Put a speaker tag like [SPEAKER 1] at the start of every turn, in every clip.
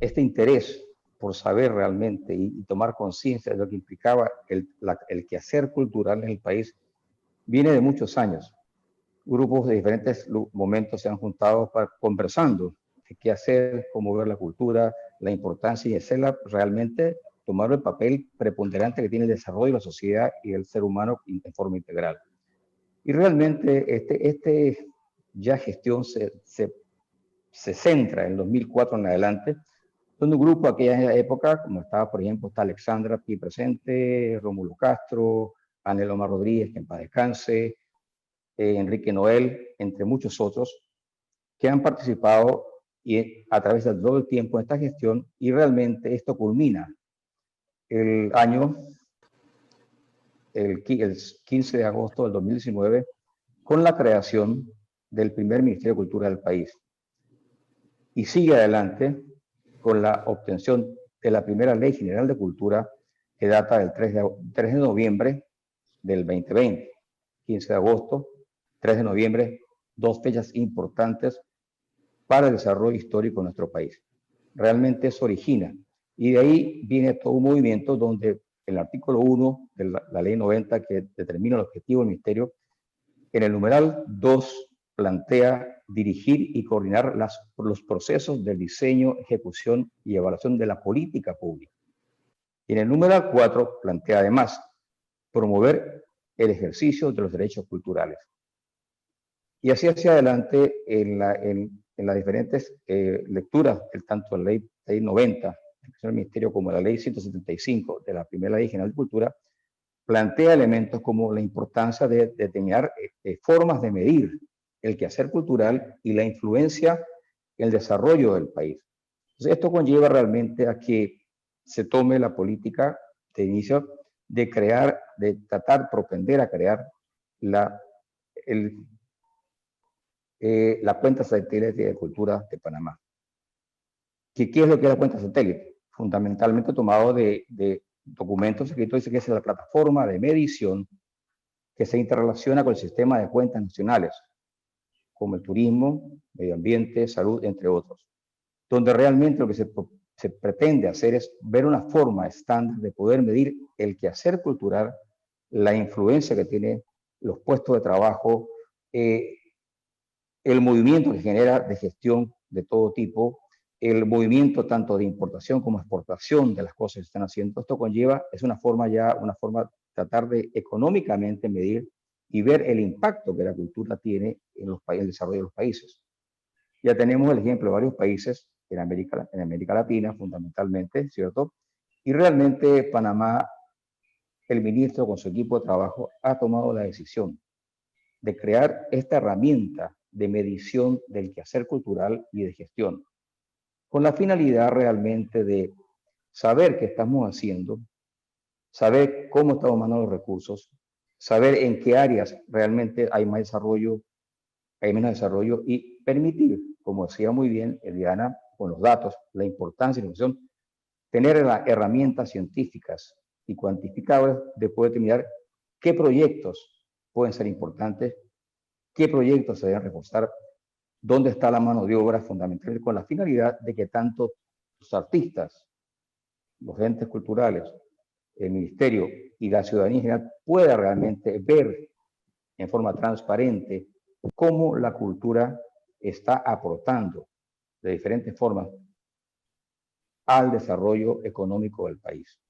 [SPEAKER 1] este interés por saber realmente y tomar conciencia de lo que implicaba el quehacer cultural en el país viene de muchos años. Grupos de diferentes momentos se han juntado conversando de qué hacer, cómo ver la cultura, la importancia y hacerla realmente tomar el papel preponderante que tiene el desarrollo de la sociedad y el ser humano en forma integral. Y realmente ya gestión se centra en 2004 en adelante, donde un grupo aquella época, como estaba, por ejemplo, está Alexandra aquí presente, Rómulo Castro, Anel Omar Rodríguez, que en paz descanse, Enrique Noel, entre muchos otros, que han participado y a través de todo el tiempo en esta gestión, y realmente esto culmina el año, el 15 de agosto del 2019, con la creación del primer Ministerio de Cultura del país. Y sigue adelante con la obtención de la primera Ley General de Cultura, que data del 3 de noviembre del 2020, 15 de agosto, 3 de noviembre, dos fechas importantes para el desarrollo histórico de nuestro país. Realmente eso origina, y de ahí viene todo un movimiento donde el artículo 1 de la Ley 90, que determina el objetivo del Ministerio, en el numeral 2 plantea dirigir y coordinar los procesos de diseño, ejecución y evaluación de la política pública. Y en el numeral 4 plantea además promover el ejercicio de los derechos culturales. Y así hacia adelante en las diferentes lecturas, tanto la ley 90 del Ministerio como la ley 175 de la primera Ley General de Cultura, plantea elementos como la importancia de determinar formas de medir el quehacer cultural y la influencia en el desarrollo del país. Entonces, esto conlleva realmente a que se tome la política de inicio de crear, de tratar, propender a crear la cuenta satélite de cultura de Panamá. ¿Qué es lo que es la cuenta satélite? Fundamentalmente tomado de documentos escritos, dice que es la plataforma de medición que se interrelaciona con el sistema de cuentas nacionales, como el turismo, medio ambiente, salud, entre otros, donde realmente lo que se pretende hacer es ver una forma estándar de poder medir el quehacer cultural, la influencia que tiene los puestos de trabajo, el movimiento que genera de gestión de todo tipo, el movimiento tanto de importación como exportación de las cosas que se están haciendo. Esto conlleva, es una forma tratar de económicamente medir y ver el impacto que la cultura tiene en el desarrollo de los países. Ya tenemos el ejemplo de varios países en América Latina, fundamentalmente, ¿cierto? Y realmente Panamá, el ministro con su equipo de trabajo, ha tomado la decisión de crear esta herramienta de medición del quehacer cultural y de gestión, con la finalidad realmente de saber qué estamos haciendo, saber cómo estamos manejando los recursos, saber en qué áreas realmente hay más desarrollo, hay menos desarrollo, y permitir, como decía muy bien Eliana, con los datos, la importancia de la información, tener herramientas científicas y cuantificables de poder determinar qué proyectos pueden ser importantes, qué proyectos se deben reforzar, dónde está la mano de obra fundamental, con la finalidad de que tanto los artistas, los entes culturales, el ministerio y la ciudadanía en general pueda realmente ver en forma transparente cómo la cultura está aportando de diferentes formas al desarrollo económico del país.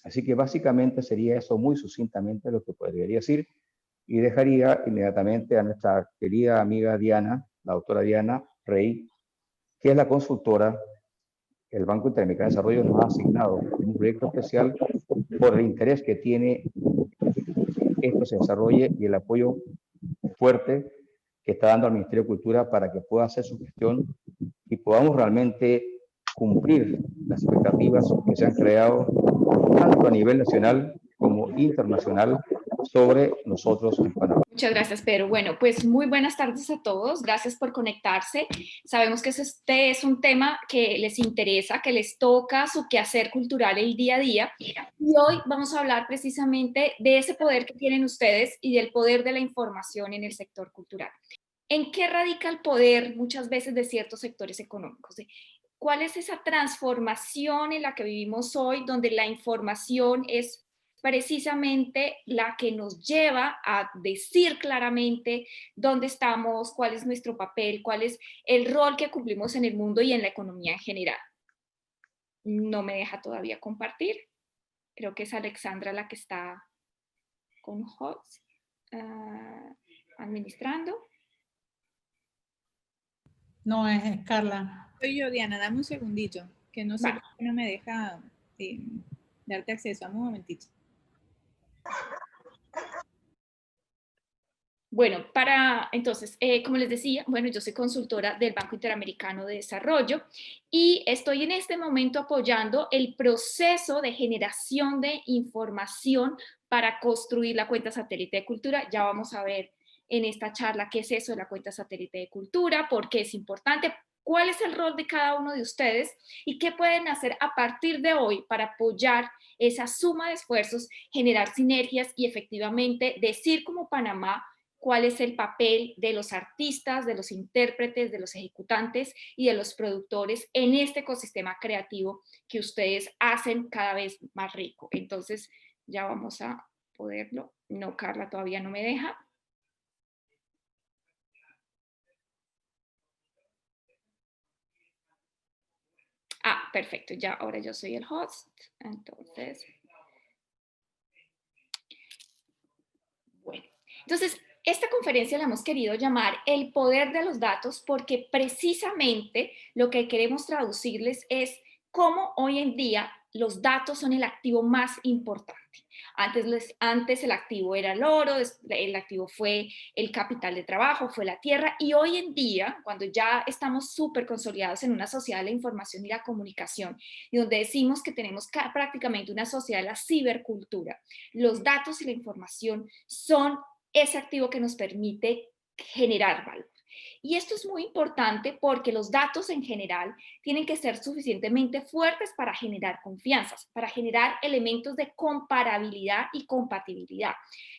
[SPEAKER 1] Así que básicamente sería eso muy sucintamente lo que podría decir, y dejaría inmediatamente a nuestra querida amiga Diana, la doctora Diana Rey, que es la consultora. El Banco Interamericano de Desarrollo nos ha asignado un proyecto especial por el interés que tiene esto se desarrolle y el apoyo fuerte que está dando al Ministerio de Cultura para que pueda hacer su gestión y podamos realmente cumplir las expectativas que se han creado tanto a nivel nacional como internacional sobre nosotros en Panamá.
[SPEAKER 2] Muchas gracias, Pedro. Bueno, pues muy buenas tardes a todos. Gracias por conectarse. Sabemos que este es un tema que les interesa, que les toca su quehacer cultural el día a día. Y hoy vamos a hablar precisamente de ese poder que tienen ustedes y del poder de la información en el sector cultural. ¿En qué radica el poder muchas veces de ciertos sectores económicos? cuál es esa transformación en la que vivimos hoy, donde la información es precisamente la que nos lleva a decir claramente dónde estamos, cuál es nuestro papel, cuál es el rol que cumplimos en el mundo y en la economía en general. No me deja todavía compartir. Creo que es Alexandra la que está con HOTS administrando.
[SPEAKER 3] No, es Carla.
[SPEAKER 4] Soy yo, Diana, dame un segundito, que no sé
[SPEAKER 2] Vale.
[SPEAKER 4] por qué no me deja darte acceso. Dame un momentito.
[SPEAKER 2] Bueno, entonces, como les decía, bueno, yo soy consultora del Banco Interamericano de Desarrollo y estoy en este momento apoyando el proceso de generación de información para construir la cuenta satélite de cultura. Ya vamos a ver en esta charla qué es eso de la cuenta satélite de cultura, por qué es importante, cuál es el rol de cada uno de ustedes y qué pueden hacer a partir de hoy para apoyar esa suma de esfuerzos, generar sinergias y efectivamente decir como Panamá cuál es el papel de los artistas, de los intérpretes, de los ejecutantes y de los productores en este ecosistema creativo que ustedes hacen cada vez más rico. Entonces, ya vamos a poderlo. No, Carla todavía no me deja. Ah, perfecto, ya ahora yo soy el host. Entonces, bueno, entonces esta conferencia la hemos querido llamar El poder de los datos porque precisamente lo que queremos traducirles es cómo hoy en día los datos son el activo más importante. Antes el activo era el oro, el activo fue el capital de trabajo, fue la tierra, y hoy en día, cuando ya estamos súper consolidados en una sociedad de la información y la comunicación, y donde decimos que tenemos prácticamente una sociedad de la cibercultura, los datos y la información son ese activo que nos permite generar valor. Y esto es muy importante porque los datos en general tienen que ser suficientemente fuertes para generar confianzas, para generar elementos de comparabilidad y compatibilidad.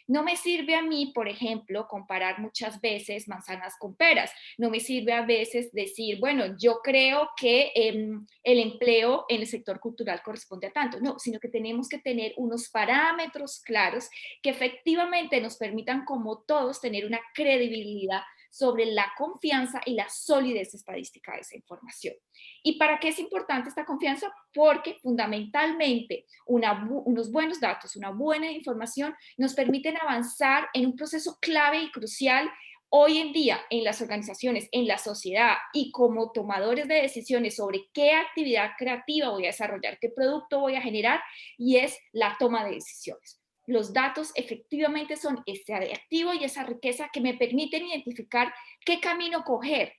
[SPEAKER 2] No me sirve a mí, por ejemplo, comparar muchas veces manzanas con peras. No me sirve a veces decir, bueno, yo creo que el empleo en el sector cultural corresponde a tanto. No, sino que tenemos que tener unos parámetros claros que efectivamente nos permitan, como todos, tener una credibilidad sobre la confianza y la solidez estadística de esa información. ¿Y para qué es importante esta confianza? Porque fundamentalmente unos buenos datos, una buena información nos permiten avanzar en un proceso clave y crucial hoy en día en las organizaciones, en la sociedad y como tomadores de decisiones sobre qué actividad creativa voy a desarrollar, qué producto voy a generar, y es la toma de decisiones. Los datos efectivamente son ese activo y esa riqueza que me permiten identificar qué camino coger.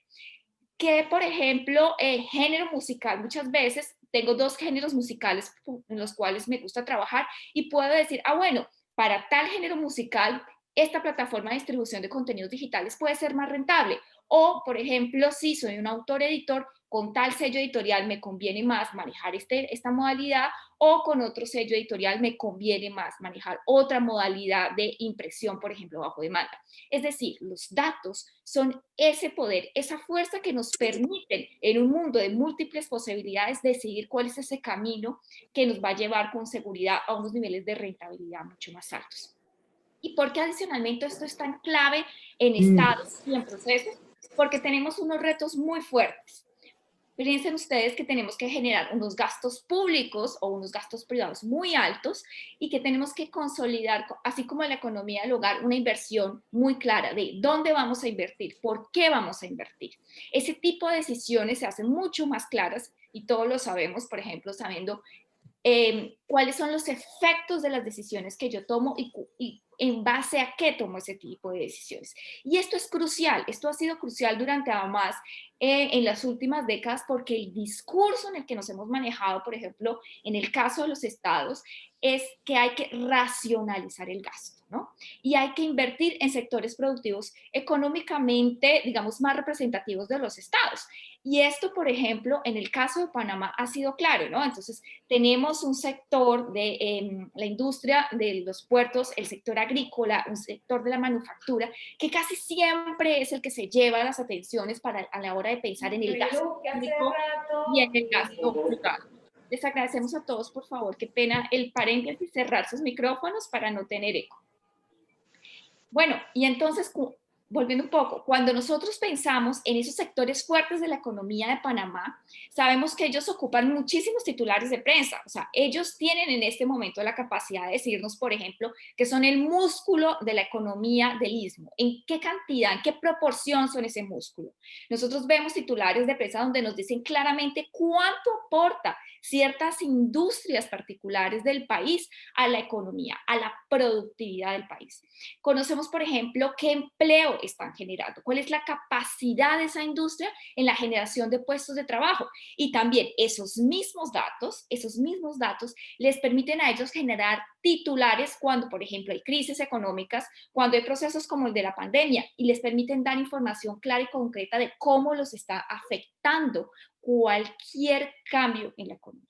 [SPEAKER 2] Que, por ejemplo, género musical, muchas veces tengo dos géneros musicales en los cuales me gusta trabajar y puedo decir, bueno, para tal género musical, esta plataforma de distribución de contenidos digitales puede ser más rentable. O, por ejemplo, si soy un autor-editor, con tal sello editorial me conviene más manejar esta modalidad, o con otro sello editorial me conviene más manejar otra modalidad de impresión, por ejemplo, bajo demanda. Es decir, los datos son ese poder, esa fuerza que nos permiten en un mundo de múltiples posibilidades decidir cuál es ese camino que nos va a llevar con seguridad a unos niveles de rentabilidad mucho más altos. ¿Y por qué adicionalmente esto es tan clave en estados y en procesos? Porque tenemos unos retos muy fuertes. Piensen ustedes que tenemos que generar unos gastos públicos o unos gastos privados muy altos y que tenemos que consolidar, así como en la economía del hogar, una inversión muy clara de dónde vamos a invertir, por qué vamos a invertir. Ese tipo de decisiones se hacen mucho más claras y todos lo sabemos, por ejemplo, sabiendo cuáles son los efectos de las decisiones que yo tomo y en base a qué tomo ese tipo de decisiones. Y esto es crucial, esto ha sido crucial durante además en las últimas décadas porque el discurso en el que nos hemos manejado, por ejemplo, en el caso de los estados, es que hay que racionalizar el gasto, ¿no? Y hay que invertir en sectores productivos económicamente, digamos, más representativos de los estados. Y esto, por ejemplo, en el caso de Panamá ha sido claro, ¿no? Entonces, tenemos un sector de la industria de los puertos, el sector agrícola, un sector de la manufactura, que casi siempre es el que se lleva las atenciones a la hora de pensar en el gasto público y en el gasto privado. Les agradecemos a todos, por favor, qué pena el paréntesis, cerrar sus micrófonos para no tener eco. Bueno, y entonces, volviendo un poco, cuando nosotros pensamos en esos sectores fuertes de la economía de Panamá, sabemos que ellos ocupan muchísimos titulares de prensa. O sea, ellos tienen en este momento la capacidad de decirnos, por ejemplo, que son el músculo de la economía del istmo. ¿En qué cantidad, en qué proporción son ese músculo? Nosotros vemos titulares de prensa donde nos dicen claramente cuánto aporta ciertas industrias particulares del país a la economía, a la productividad del país. Conocemos, por ejemplo, qué empleo están generando, cuál es la capacidad de esa industria en la generación de puestos de trabajo. Y también esos mismos datos les permiten a ellos generar titulares cuando, por ejemplo, hay crisis económicas, cuando hay procesos como el de la pandemia, y les permiten dar información clara y concreta de cómo los está afectando cualquier cambio en la economía.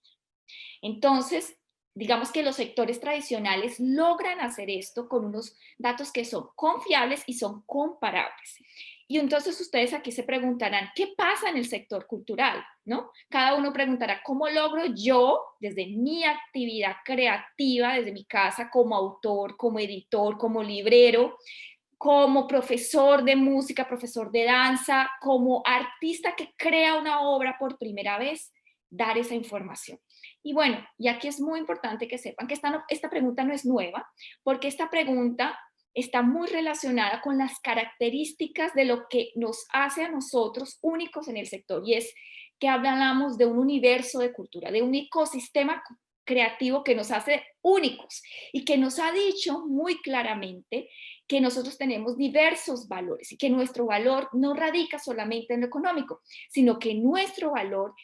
[SPEAKER 2] Entonces, digamos que los sectores tradicionales logran hacer esto con unos datos que son confiables y son comparables. Y entonces ustedes aquí se preguntarán, ¿qué pasa en el sector cultural? ¿No? Cada uno preguntará, ¿cómo logro yo, desde mi actividad creativa, desde mi casa, como autor, como editor, como librero, como profesor de música, profesor de danza, como artista que crea una obra por primera vez, dar esa información? Y bueno, y aquí es muy importante que sepan que esta pregunta no es nueva, porque esta pregunta está muy relacionada con las características de lo que nos hace a nosotros únicos en el sector, y es que hablamos de un universo de cultura, de un ecosistema creativo que nos hace únicos y que nos ha dicho muy claramente que nosotros tenemos diversos valores y que nuestro valor no radica solamente en lo económico, sino que nuestro valor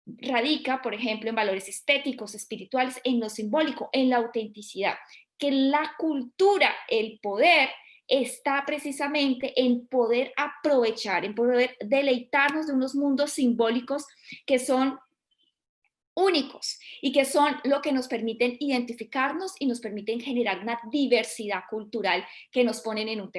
[SPEAKER 2] radica, por ejemplo, en valores estéticos, espirituales, en lo simbólico, en la autenticidad, que la cultura, el poder, está precisamente en poder aprovechar, en poder deleitarnos de unos mundos simbólicos que son únicos y que son lo que nos permiten identificarnos y nos permiten generar una diversidad cultural que nos ponen en un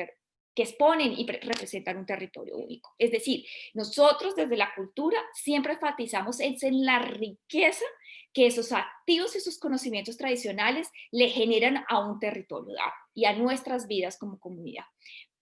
[SPEAKER 2] que exponen y representan un territorio único. Es decir, nosotros desde la cultura siempre enfatizamos en la riqueza que esos activos y esos conocimientos tradicionales le generan a un territorio dado y a nuestras vidas como comunidad.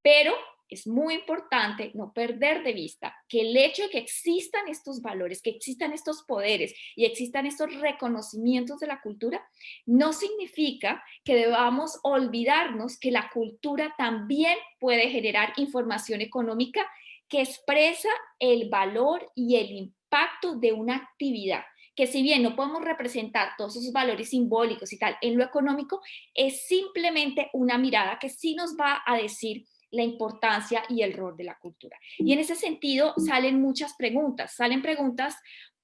[SPEAKER 2] Pero es muy importante no perder de vista que el hecho de que existan estos valores, que existan estos poderes y existan estos reconocimientos de la cultura, no significa que debamos olvidarnos que la cultura también puede generar información económica que expresa el valor y el impacto de una actividad, que si bien no podemos representar todos esos valores simbólicos y tal en lo económico, es simplemente una mirada que sí nos va a decir la importancia y el rol de la cultura. Y en ese sentido salen muchas preguntas, salen preguntas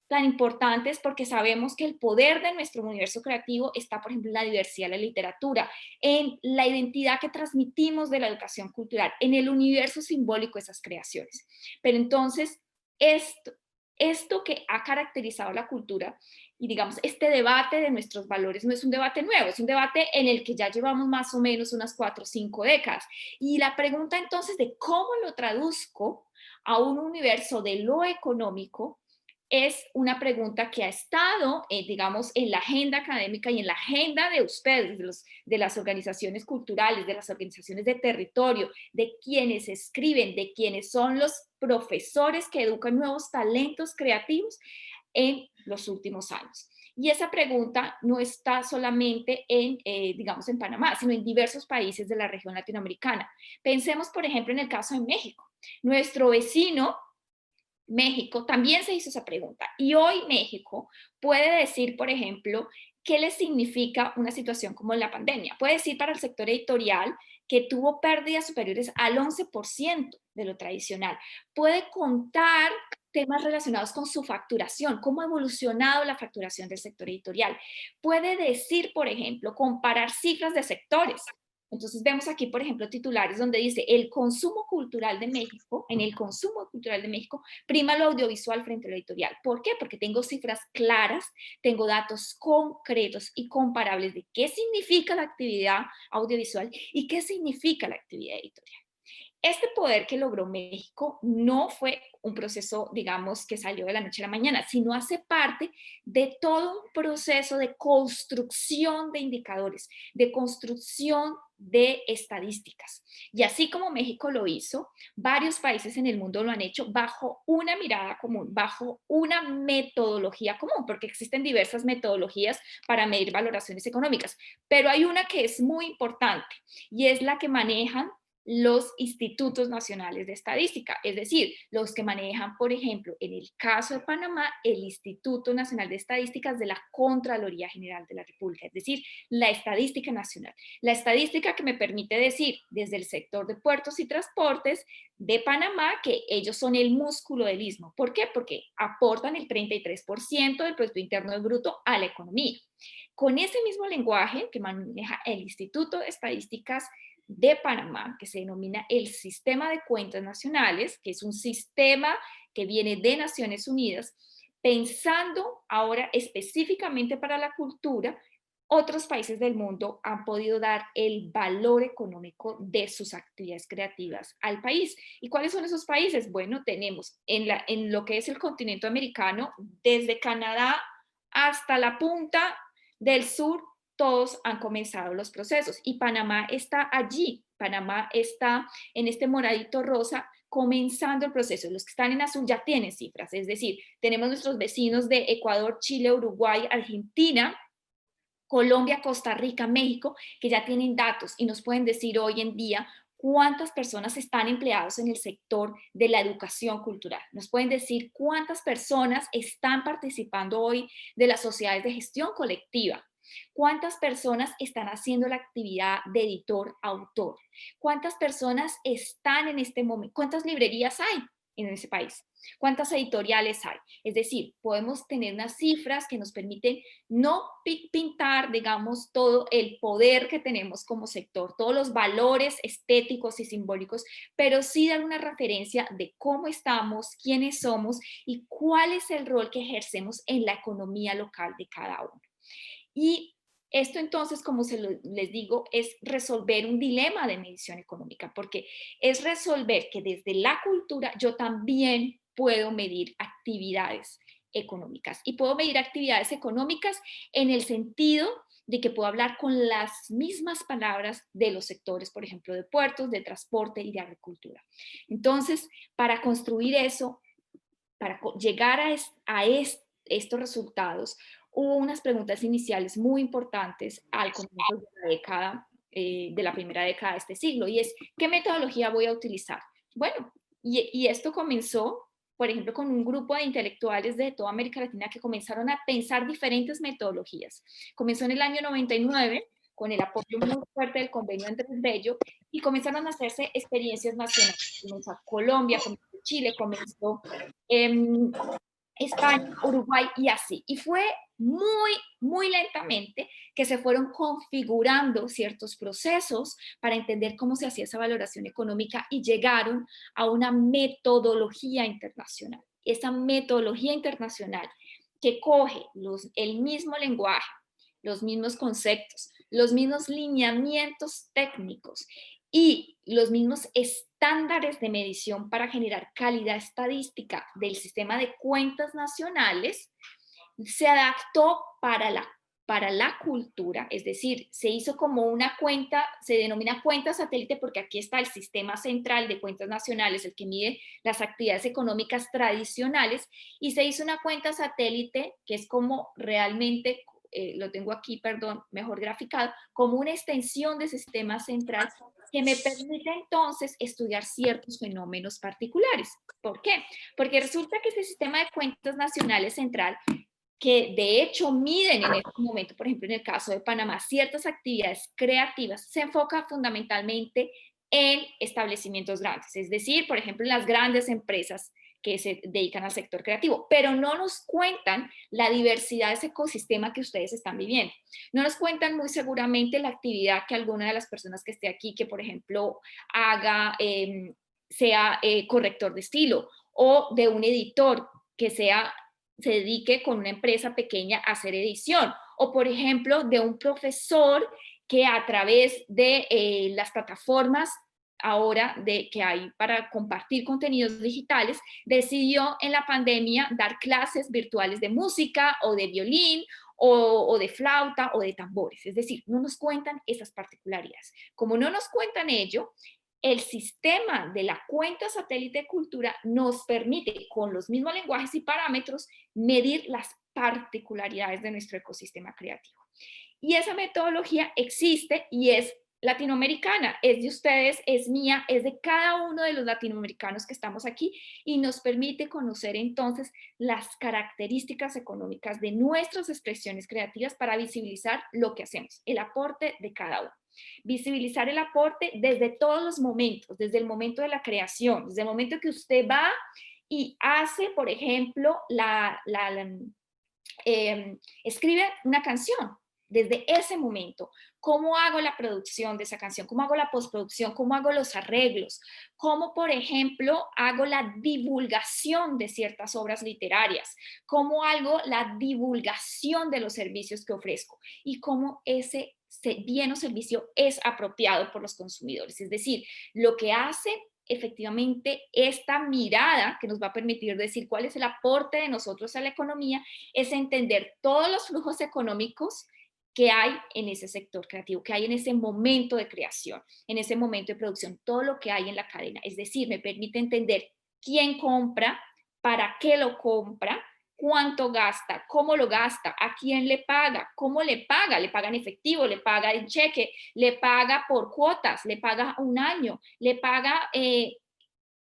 [SPEAKER 2] tan importantes porque sabemos que el poder de nuestro universo creativo está, por ejemplo, en la diversidad de la literatura, en la identidad que transmitimos de la educación cultural, en el universo simbólico de esas creaciones. Pero entonces, esto que ha caracterizado la cultura y digamos este debate de nuestros valores no es un debate nuevo, es un debate en el que ya llevamos más o menos unas 4 o 5 décadas. Y la pregunta entonces de cómo lo traduzco a un universo de lo económico es una pregunta que ha estado, digamos, en la agenda académica y en la agenda de ustedes, de las organizaciones culturales, de las organizaciones de territorio, de quienes escriben, de quienes son los profesores que educan nuevos talentos creativos en los últimos años. Y esa pregunta no está solamente en, digamos, en Panamá, sino en diversos países de la región latinoamericana. Pensemos, por ejemplo, en el caso de México. Nuestro vecino, México, también se hizo esa pregunta. Y hoy México puede decir, por ejemplo, qué le significa una situación como la pandemia. Puede decir para el sector editorial que tuvo pérdidas superiores al 11% de lo tradicional. Puede contar temas relacionados con su facturación, cómo ha evolucionado la facturación del sector editorial. Puede decir, por ejemplo, comparar cifras de sectores. Entonces vemos aquí, por ejemplo, titulares donde dice el consumo cultural de México, en el consumo cultural de México, prima lo audiovisual frente a lo editorial. ¿Por qué? Porque tengo cifras claras, tengo datos concretos y comparables de qué significa la actividad audiovisual y qué significa la actividad editorial. Este poder que logró México no fue un proceso, digamos, que salió de la noche a la mañana, sino hace parte de todo un proceso de construcción de indicadores, de construcción de estadísticas. Y así como México lo hizo, varios países en el mundo lo han hecho bajo una mirada común, bajo una metodología común, porque existen diversas metodologías para medir valoraciones económicas, pero hay una que es muy importante y es la que manejan los institutos nacionales de estadística, es decir, los que manejan, por ejemplo, en el caso de Panamá, el Instituto Nacional de Estadísticas de la Contraloría General de la República, es decir, la estadística nacional. La estadística que me permite decir desde el sector de puertos y transportes de Panamá que ellos son el músculo del istmo. ¿Por qué? Porque aportan el 33% del Producto Interno Bruto a la economía. Con ese mismo lenguaje que maneja el Instituto de Estadísticas de Panamá, que se denomina el Sistema de Cuentas Nacionales, que es un sistema que viene de Naciones Unidas, pensando ahora específicamente para la cultura, otros países del mundo han podido dar el valor económico de sus actividades creativas al país. ¿Y cuáles son esos países? Bueno, tenemos en lo que es el continente americano, desde Canadá hasta la punta del sur, todos han comenzado los procesos y Panamá está allí, Panamá está en este moradito rosa comenzando el proceso. Los que están en azul ya tienen cifras, es decir, tenemos nuestros vecinos de Ecuador, Chile, Uruguay, Argentina, Colombia, Costa Rica, México, que ya tienen datos y nos pueden decir hoy en día cuántas personas están empleados en el sector de la educación cultural. Nos pueden decir cuántas personas están participando hoy de las sociedades de gestión colectiva. ¿Cuántas personas están haciendo la actividad de editor-autor? ¿Cuántas personas están en este momento? ¿Cuántas librerías hay en ese país? ¿Cuántas editoriales hay? Es decir, podemos tener unas cifras que nos permiten no pintar, digamos, todo el poder que tenemos como sector, todos los valores estéticos y simbólicos, pero sí dar una referencia de cómo estamos, quiénes somos y cuál es el rol que ejercemos en la economía local de cada uno. Y esto entonces, como les digo, es resolver un dilema de medición económica, porque es resolver que desde la cultura yo también puedo medir actividades económicas. Y puedo medir actividades económicas en el sentido de que puedo hablar con las mismas palabras de los sectores, por ejemplo, de puertos, de transporte y de agricultura. Entonces, para construir eso, para llegar a estos resultados, hubo unas preguntas iniciales muy importantes al comienzo de la década, de la primera década de este siglo, y es, ¿qué metodología voy a utilizar? Bueno, y esto comenzó, por ejemplo, con un grupo de intelectuales de toda América Latina que comenzaron a pensar diferentes metodologías. Comenzó en el año 99, con el apoyo muy fuerte del convenio Andrés Bello, y comenzaron a hacerse experiencias nacionales. Comenzó Colombia, comenzó Chile, comenzó España, Uruguay y así. Y fue muy lentamente que se fueron configurando ciertos procesos para entender cómo se hacía esa valoración económica y llegaron a una metodología internacional. Esa metodología internacional que coge el mismo lenguaje, los mismos conceptos, los mismos lineamientos técnicos y los mismos estándares de medición para generar calidad estadística del sistema de cuentas nacionales, se adaptó para la cultura, es decir, se hizo como una cuenta, se denomina cuenta satélite porque aquí está el sistema central de cuentas nacionales, el que mide las actividades económicas tradicionales, y se hizo una cuenta satélite que es como realmente, lo tengo aquí, perdón, mejor graficado, como una extensión de ese sistema central que me permite entonces estudiar ciertos fenómenos particulares. ¿Por qué? Porque resulta que este sistema de cuentas nacionales central, que de hecho miden en este momento, por ejemplo en el caso de Panamá, ciertas actividades creativas, se enfoca fundamentalmente en establecimientos grandes, es decir, por ejemplo, en las grandes empresas que se dedican al sector creativo, pero no nos cuentan la diversidad de ese ecosistema que ustedes están viviendo. No nos cuentan muy seguramente la actividad que alguna de las personas que esté aquí, que por ejemplo haga, sea corrector de estilo, o de un editor que se dedique con una empresa pequeña a hacer edición, o por ejemplo de un profesor que a través de las plataformas ahora que hay para compartir contenidos digitales, decidió en la pandemia dar clases virtuales de música o de violín o de flauta o de tambores. Es decir, no nos cuentan esas particularidades. Como no nos cuentan ello, el sistema de la cuenta satélite de cultura nos permite, con los mismos lenguajes y parámetros, medir las particularidades de nuestro ecosistema creativo. Y esa metodología existe y es latinoamericana, es de ustedes, es mía, es de cada uno de los latinoamericanos que estamos aquí y nos permite conocer entonces las características económicas de nuestras expresiones creativas para visibilizar lo que hacemos, el aporte de cada uno. Visibilizar el aporte desde todos los momentos, desde el momento de la creación, desde el momento que usted va y hace, por ejemplo, escribe una canción. Desde ese momento, ¿cómo hago la producción de esa canción? ¿Cómo hago la postproducción? ¿Cómo hago los arreglos? ¿Cómo, por ejemplo, hago la divulgación de ciertas obras literarias? ¿Cómo hago la divulgación de los servicios que ofrezco? Y cómo ese bien o servicio es apropiado por los consumidores. Es decir, lo que hace efectivamente esta mirada que nos va a permitir decir cuál es el aporte de nosotros a la economía es entender todos los flujos económicos que hay en ese sector creativo, que hay en ese momento de creación, en ese momento de producción, todo lo que hay en la cadena. Es decir, me permite entender quién compra, para qué lo compra, cuánto gasta, cómo lo gasta, a quién le paga, cómo le paga en efectivo, le paga en cheque, le paga por cuotas, le paga un año, le paga...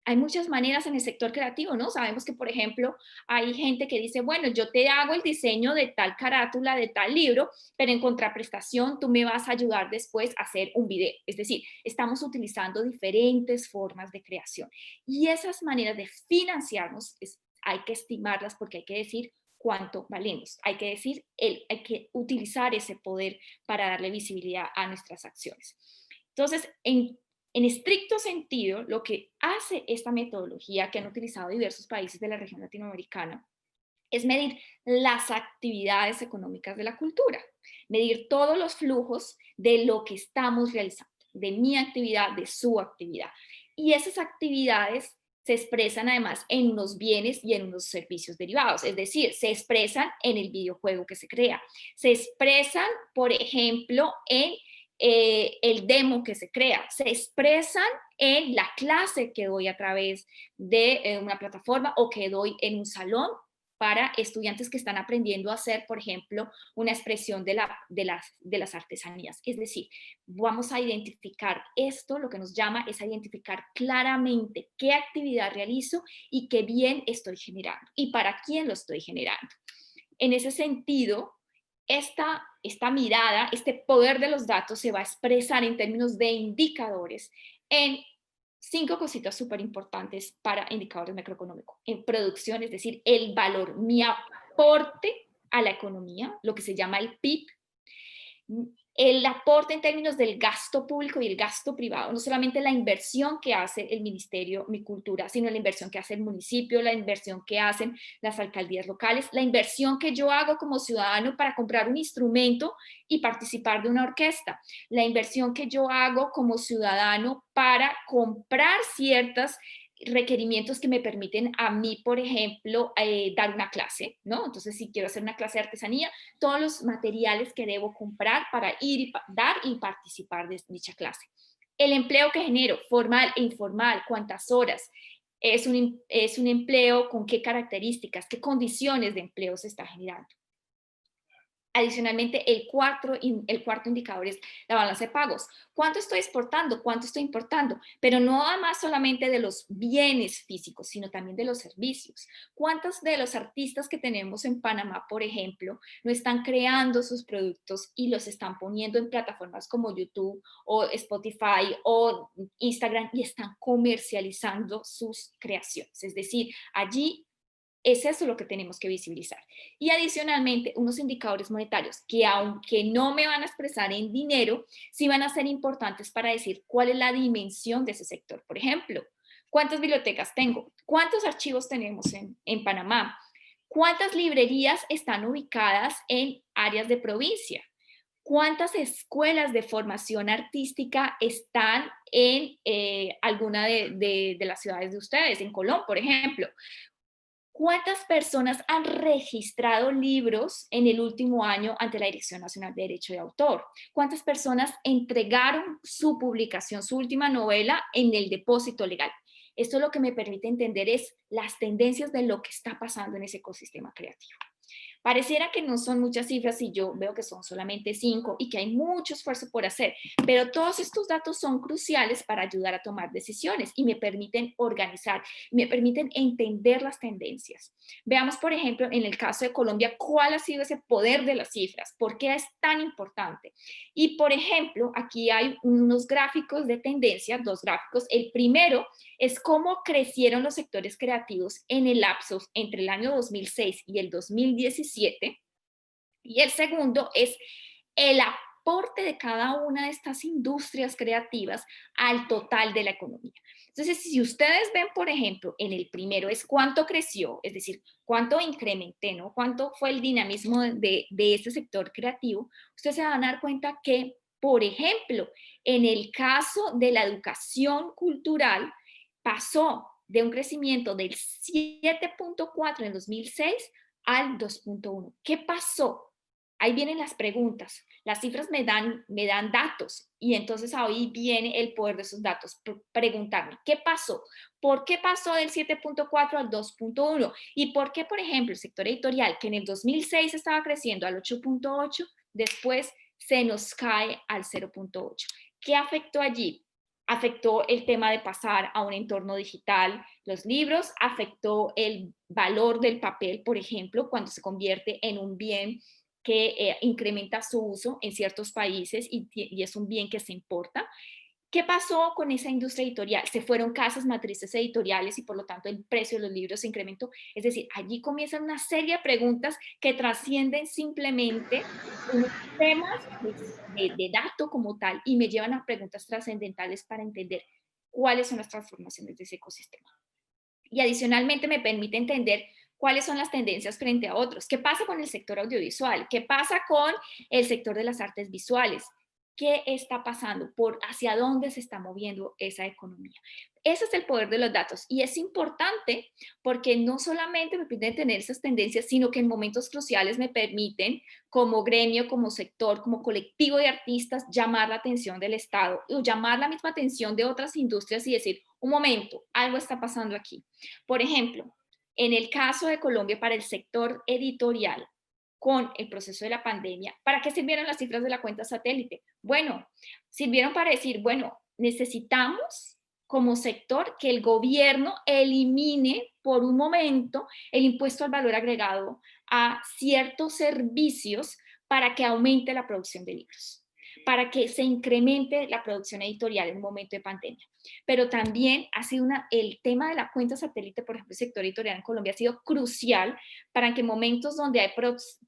[SPEAKER 2] hay muchas maneras en el sector creativo, ¿no? Sabemos que, por ejemplo, hay gente que dice, bueno, yo te hago el diseño de tal carátula, de tal libro, pero en contraprestación tú me vas a ayudar después a hacer un video. Es decir, estamos utilizando diferentes formas de creación. Y esas maneras de financiarnos hay que estimarlas porque hay que decir cuánto valemos. Hay que decir, hay que utilizar ese poder para darle visibilidad a nuestras acciones. Entonces, en estricto sentido, lo que hace esta metodología que han utilizado diversos países de la región latinoamericana es medir las actividades económicas de la cultura, medir todos los flujos de lo que estamos realizando, de mi actividad, de su actividad. Y esas actividades se expresan además en unos bienes y en unos servicios derivados, es decir, se expresan en el videojuego que se crea, se expresan, por ejemplo, en el demo que se crea, se expresan en la clase que doy a través de una plataforma o que doy en un salón para estudiantes que están aprendiendo a hacer, por ejemplo, una expresión de las artesanías. Es decir, vamos a identificar esto, lo que nos llama es a identificar claramente qué actividad realizo y qué bien estoy generando y para quién lo estoy generando. En ese sentido, esta mirada, este poder de los datos se va a expresar en términos de indicadores en 5 cositas súper importantes para indicadores macroeconómicos. En producción, es decir, el valor, mi aporte a la economía, lo que se llama el PIB, el aporte en términos del gasto público y el gasto privado, no solamente la inversión que hace el Ministerio Mi Cultura, sino la inversión que hace el municipio, la inversión que hacen las alcaldías locales, la inversión que yo hago como ciudadano para comprar un instrumento y participar de una orquesta, la inversión que yo hago como ciudadano para comprar ciertas requerimientos que me permiten a mí, por ejemplo, dar una clase, ¿no? Entonces, si quiero hacer una clase de artesanía, todos los materiales que debo comprar para ir y dar y participar de dicha clase. El empleo que genero, formal e informal, cuántas horas, es un empleo con qué características, qué condiciones de empleo se está generando. Adicionalmente, el cuarto indicador es la balanza de pagos. ¿Cuánto estoy exportando? ¿Cuánto estoy importando? Pero no además solamente de los bienes físicos, sino también de los servicios. ¿Cuántos de los artistas que tenemos en Panamá, por ejemplo, no están creando sus productos y los están poniendo en plataformas como YouTube o Spotify o Instagram y están comercializando sus creaciones? Es decir, allí es eso lo que tenemos que visibilizar. Y adicionalmente, unos indicadores monetarios que aunque no me van a expresar en dinero, sí van a ser importantes para decir cuál es la dimensión de ese sector. Por ejemplo, ¿cuántas bibliotecas tengo? ¿Cuántos archivos tenemos en Panamá? ¿Cuántas librerías están ubicadas en áreas de provincia? ¿Cuántas escuelas de formación artística están en alguna de las ciudades de ustedes? En Colón, por ejemplo. ¿Cuántas personas han registrado libros en el último año ante la Dirección Nacional de Derecho de Autor? ¿Cuántas personas entregaron su publicación, su última novela, en el depósito legal? Esto lo que me permite entender es las tendencias de lo que está pasando en ese ecosistema creativo. Pareciera que no son muchas cifras y yo veo que son solamente 5 y que hay mucho esfuerzo por hacer, pero todos estos datos son cruciales para ayudar a tomar decisiones y me permiten organizar, me permiten entender las tendencias. Veamos, por ejemplo, en el caso de Colombia, cuál ha sido ese poder de las cifras, por qué es tan importante. Y, por ejemplo, aquí hay unos gráficos de tendencia, 2 gráficos. El primero es cómo crecieron los sectores creativos en el lapso entre el año 2006 y el 2017. Y el segundo es el aporte de cada una de estas industrias creativas al total de la economía. Entonces, si ustedes ven, por ejemplo, en el primero es cuánto creció, es decir, cuánto incrementé, ¿no? Cuánto fue el dinamismo de este sector creativo, ustedes se van a dar cuenta que, por ejemplo, en el caso de la educación cultural, pasó de un crecimiento del 7.4 en el 2006 al 2.1. ¿Qué pasó? Ahí vienen las preguntas. Las cifras me dan datos y entonces ahí viene el poder de esos datos. Preguntarme, ¿qué pasó? ¿Por qué pasó del 7.4 al 2.1? ¿Y por qué, por ejemplo, el sector editorial, que en el 2006 estaba creciendo al 8.8, después se nos cae al 0.8? ¿Qué afectó allí? Afectó el tema de pasar a un entorno digital, los libros, afectó el valor del papel, por ejemplo, cuando se convierte en un bien que incrementa su uso en ciertos países y es un bien que se importa. ¿Qué pasó con esa industria editorial? Se fueron casas matrices editoriales y por lo tanto el precio de los libros se incrementó. Es decir, allí comienzan una serie de preguntas que trascienden simplemente unos temas de dato como tal y me llevan a preguntas trascendentales para entender cuáles son las transformaciones de ese ecosistema. Y adicionalmente me permite entender cuáles son las tendencias frente a otros. ¿Qué pasa con el sector audiovisual? ¿Qué pasa con el sector de las artes visuales? ¿Qué está pasando? ¿Hacia dónde se está moviendo esa economía? Ese es el poder de los datos y es importante porque no solamente me permiten tener esas tendencias, sino que en momentos cruciales me permiten, como gremio, como sector, como colectivo de artistas, llamar la atención del Estado o llamar la misma atención de otras industrias y decir, un momento, algo está pasando aquí. Por ejemplo, en el caso de Colombia, para el sector editorial, con el proceso de la pandemia, ¿para qué sirvieron las cifras de la cuenta satélite? Bueno, sirvieron para decir, bueno, necesitamos como sector que el gobierno elimine por un momento el impuesto al valor agregado a ciertos servicios para que aumente la producción de libros, para que se incremente la producción editorial en un momento de pandemia. Pero también ha sido el tema de la cuenta satélite, por ejemplo, el sector editorial en Colombia ha sido crucial para que en momentos donde hay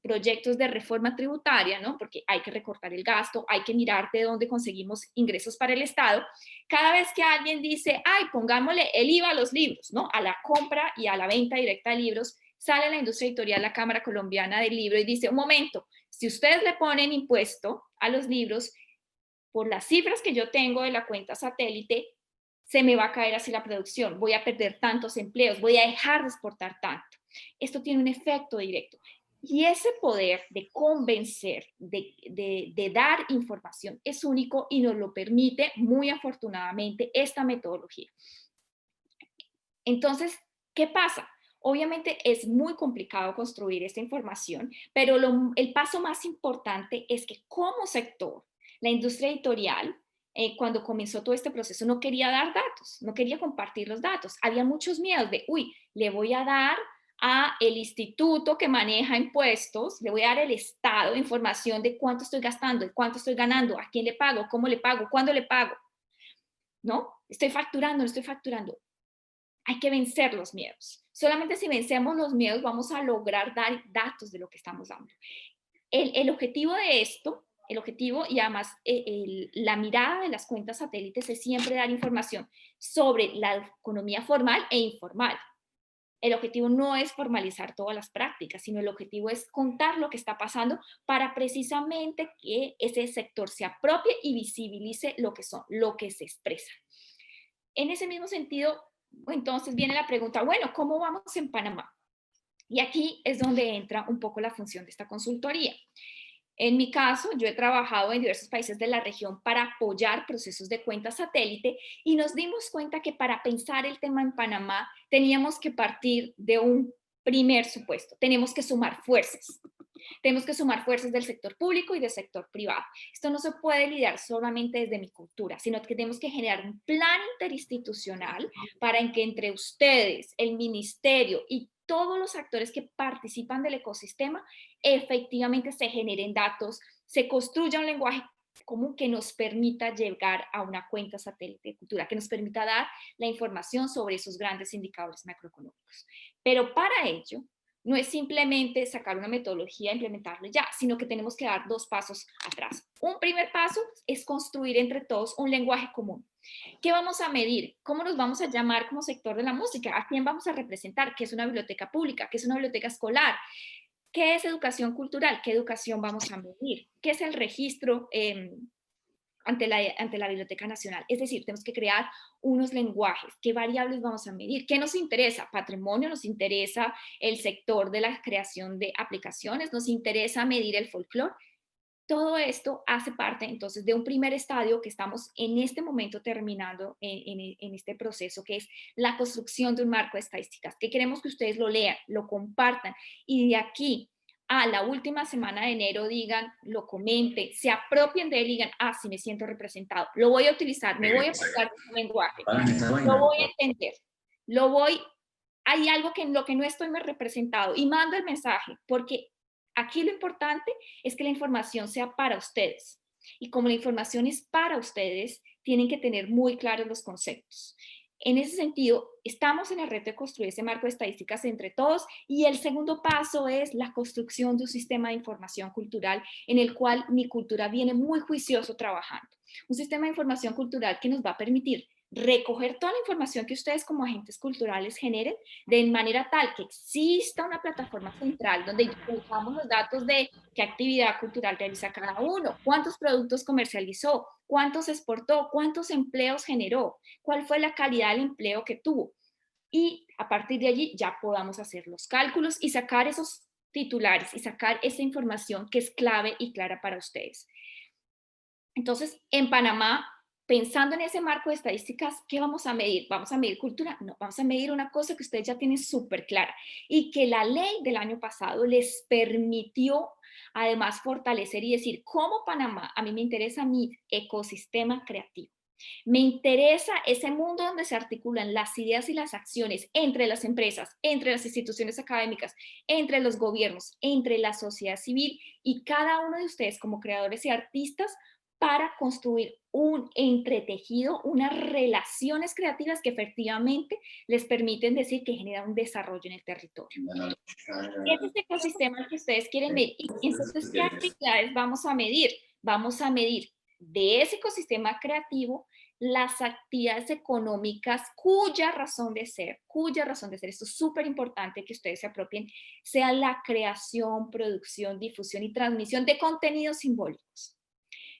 [SPEAKER 2] proyectos de reforma tributaria, ¿no? Porque hay que recortar el gasto, hay que mirar de dónde conseguimos ingresos para el Estado, cada vez que alguien dice, ay, pongámosle el IVA a los libros, ¿no? A la compra y a la venta directa de libros, sale la industria editorial, la Cámara Colombiana del Libro y dice, un momento, si ustedes le ponen impuesto a los libros, por las cifras que yo tengo de la cuenta satélite, se me va a caer así la producción, voy a perder tantos empleos, voy a dejar de exportar tanto. Esto tiene un efecto directo. Y ese poder de convencer, de dar información es único y nos lo permite muy afortunadamente esta metodología. Entonces, ¿qué pasa? Obviamente es muy complicado construir esta información, pero el paso más importante es que como sector, la industria editorial, cuando comenzó todo este proceso, no quería dar datos, no quería compartir los datos. Había muchos miedos de, uy, le voy a dar a el instituto que maneja impuestos, le voy a dar al Estado información de cuánto estoy gastando, de cuánto estoy ganando, a quién le pago, cómo le pago, cuándo le pago. ¿No? Estoy facturando, no estoy facturando. Hay que vencer los miedos. Solamente si vencemos los miedos vamos a lograr dar datos de lo que estamos dando. El objetivo de esto, el objetivo y además la mirada de las cuentas satélites es siempre dar información sobre la economía formal e informal. El objetivo no es formalizar todas las prácticas, sino el objetivo es contar lo que está pasando para precisamente que ese sector se apropie y visibilice lo que son, lo que se expresa. En ese mismo sentido, entonces viene la pregunta, bueno, ¿cómo vamos en Panamá? Y aquí es donde entra un poco la función de esta consultoría. En mi caso, yo he trabajado en diversos países de la región para apoyar procesos de cuenta satélite y nos dimos cuenta que para pensar el tema en Panamá teníamos que partir de un primer supuesto. Tenemos que sumar fuerzas. Tenemos que sumar fuerzas del sector público y del sector privado. Esto no se puede lidiar solamente desde mi cultura, sino que tenemos que generar un plan interinstitucional para que entre ustedes, el ministerio y todos los actores que participan del ecosistema, efectivamente se generen datos, se construya un lenguaje común que nos permita llegar a una cuenta satélite de cultura, que nos permita dar la información sobre esos grandes indicadores macroeconómicos. Pero para ello, no es simplemente sacar una metodología e implementarlo ya, sino que tenemos que dar dos pasos atrás. Un primer paso es construir entre todos un lenguaje común. ¿Qué vamos a medir? ¿Cómo nos vamos a llamar como sector de la música? ¿A quién vamos a representar? ¿Qué es una biblioteca pública? ¿Qué es una biblioteca escolar? ¿Qué es educación cultural? ¿Qué educación vamos a medir? ¿Qué es el registro ante la Biblioteca Nacional? Es decir, tenemos que crear unos lenguajes. ¿Qué variables vamos a medir? ¿Qué nos interesa? Patrimonio, nos interesa el sector de la creación de aplicaciones, nos interesa medir el folclore. Todo esto hace parte entonces de un primer estadio que estamos en este momento terminando en este proceso, que es la construcción de un marco de estadísticas, que queremos que ustedes lo lean, lo compartan y de aquí a la última semana de enero digan, lo comenten, se apropien de él y digan, ah, sí me siento representado, lo voy a utilizar, me voy a aplicar un lenguaje, lo voy a entender, hay algo que en lo que no estoy representado y mando el mensaje, porque aquí lo importante es que la información sea para ustedes. Y como la información es para ustedes, tienen que tener muy claros los conceptos. En ese sentido, estamos en el reto de construir ese marco de estadísticas entre todos y el segundo paso es la construcción de un sistema de información cultural en el cual mi cultura viene muy juicioso trabajando. Un sistema de información cultural que nos va a permitir recoger toda la información que ustedes como agentes culturales generen de manera tal que exista una plataforma central donde colocamos los datos de qué actividad cultural realiza cada uno, cuántos productos comercializó, cuántos exportó, cuántos empleos generó, cuál fue la calidad del empleo que tuvo. Y a partir de allí ya podamos hacer los cálculos y sacar esos titulares y sacar esa información que es clave y clara para ustedes. Entonces, en Panamá, pensando en ese marco de estadísticas, ¿qué vamos a medir? ¿Vamos a medir cultura? No, vamos a medir una cosa que ustedes ya tienen súper clara y que la ley del año pasado les permitió además fortalecer y decir, como Panamá, a mí me interesa mi ecosistema creativo. Me interesa ese mundo donde se articulan las ideas y las acciones entre las empresas, entre las instituciones académicas, entre los gobiernos, entre la sociedad civil y cada uno de ustedes como creadores y artistas para construir un entretejido, unas relaciones creativas que efectivamente les permiten decir que genera un desarrollo en el territorio. Ese es el ecosistema que ustedes quieren medir. Entonces, ¿qué actividades vamos a medir? Vamos a medir de ese ecosistema creativo las actividades económicas cuya razón de ser, esto es súper importante que ustedes se apropien, sea la creación, producción, difusión y transmisión de contenidos simbólicos.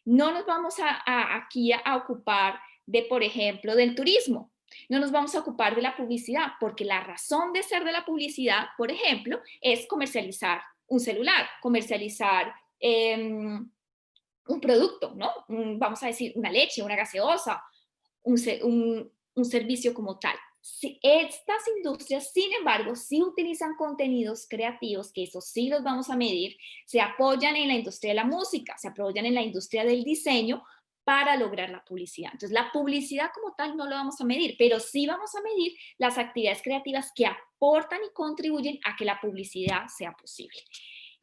[SPEAKER 2] No nos vamos aquí a ocupar de, por ejemplo, del turismo. No nos vamos a ocupar de la publicidad, porque la razón de ser de la publicidad, por ejemplo, es comercializar un celular, comercializar un producto, ¿no? Vamos a decir, una leche, una gaseosa, un servicio como tal. Estas industrias, sin embargo, sí utilizan contenidos creativos, que eso sí los vamos a medir, se apoyan en la industria de la música, se apoyan en la industria del diseño para lograr la publicidad. Entonces, la publicidad como tal no lo vamos a medir, pero sí vamos a medir las actividades creativas que aportan y contribuyen a que la publicidad sea posible.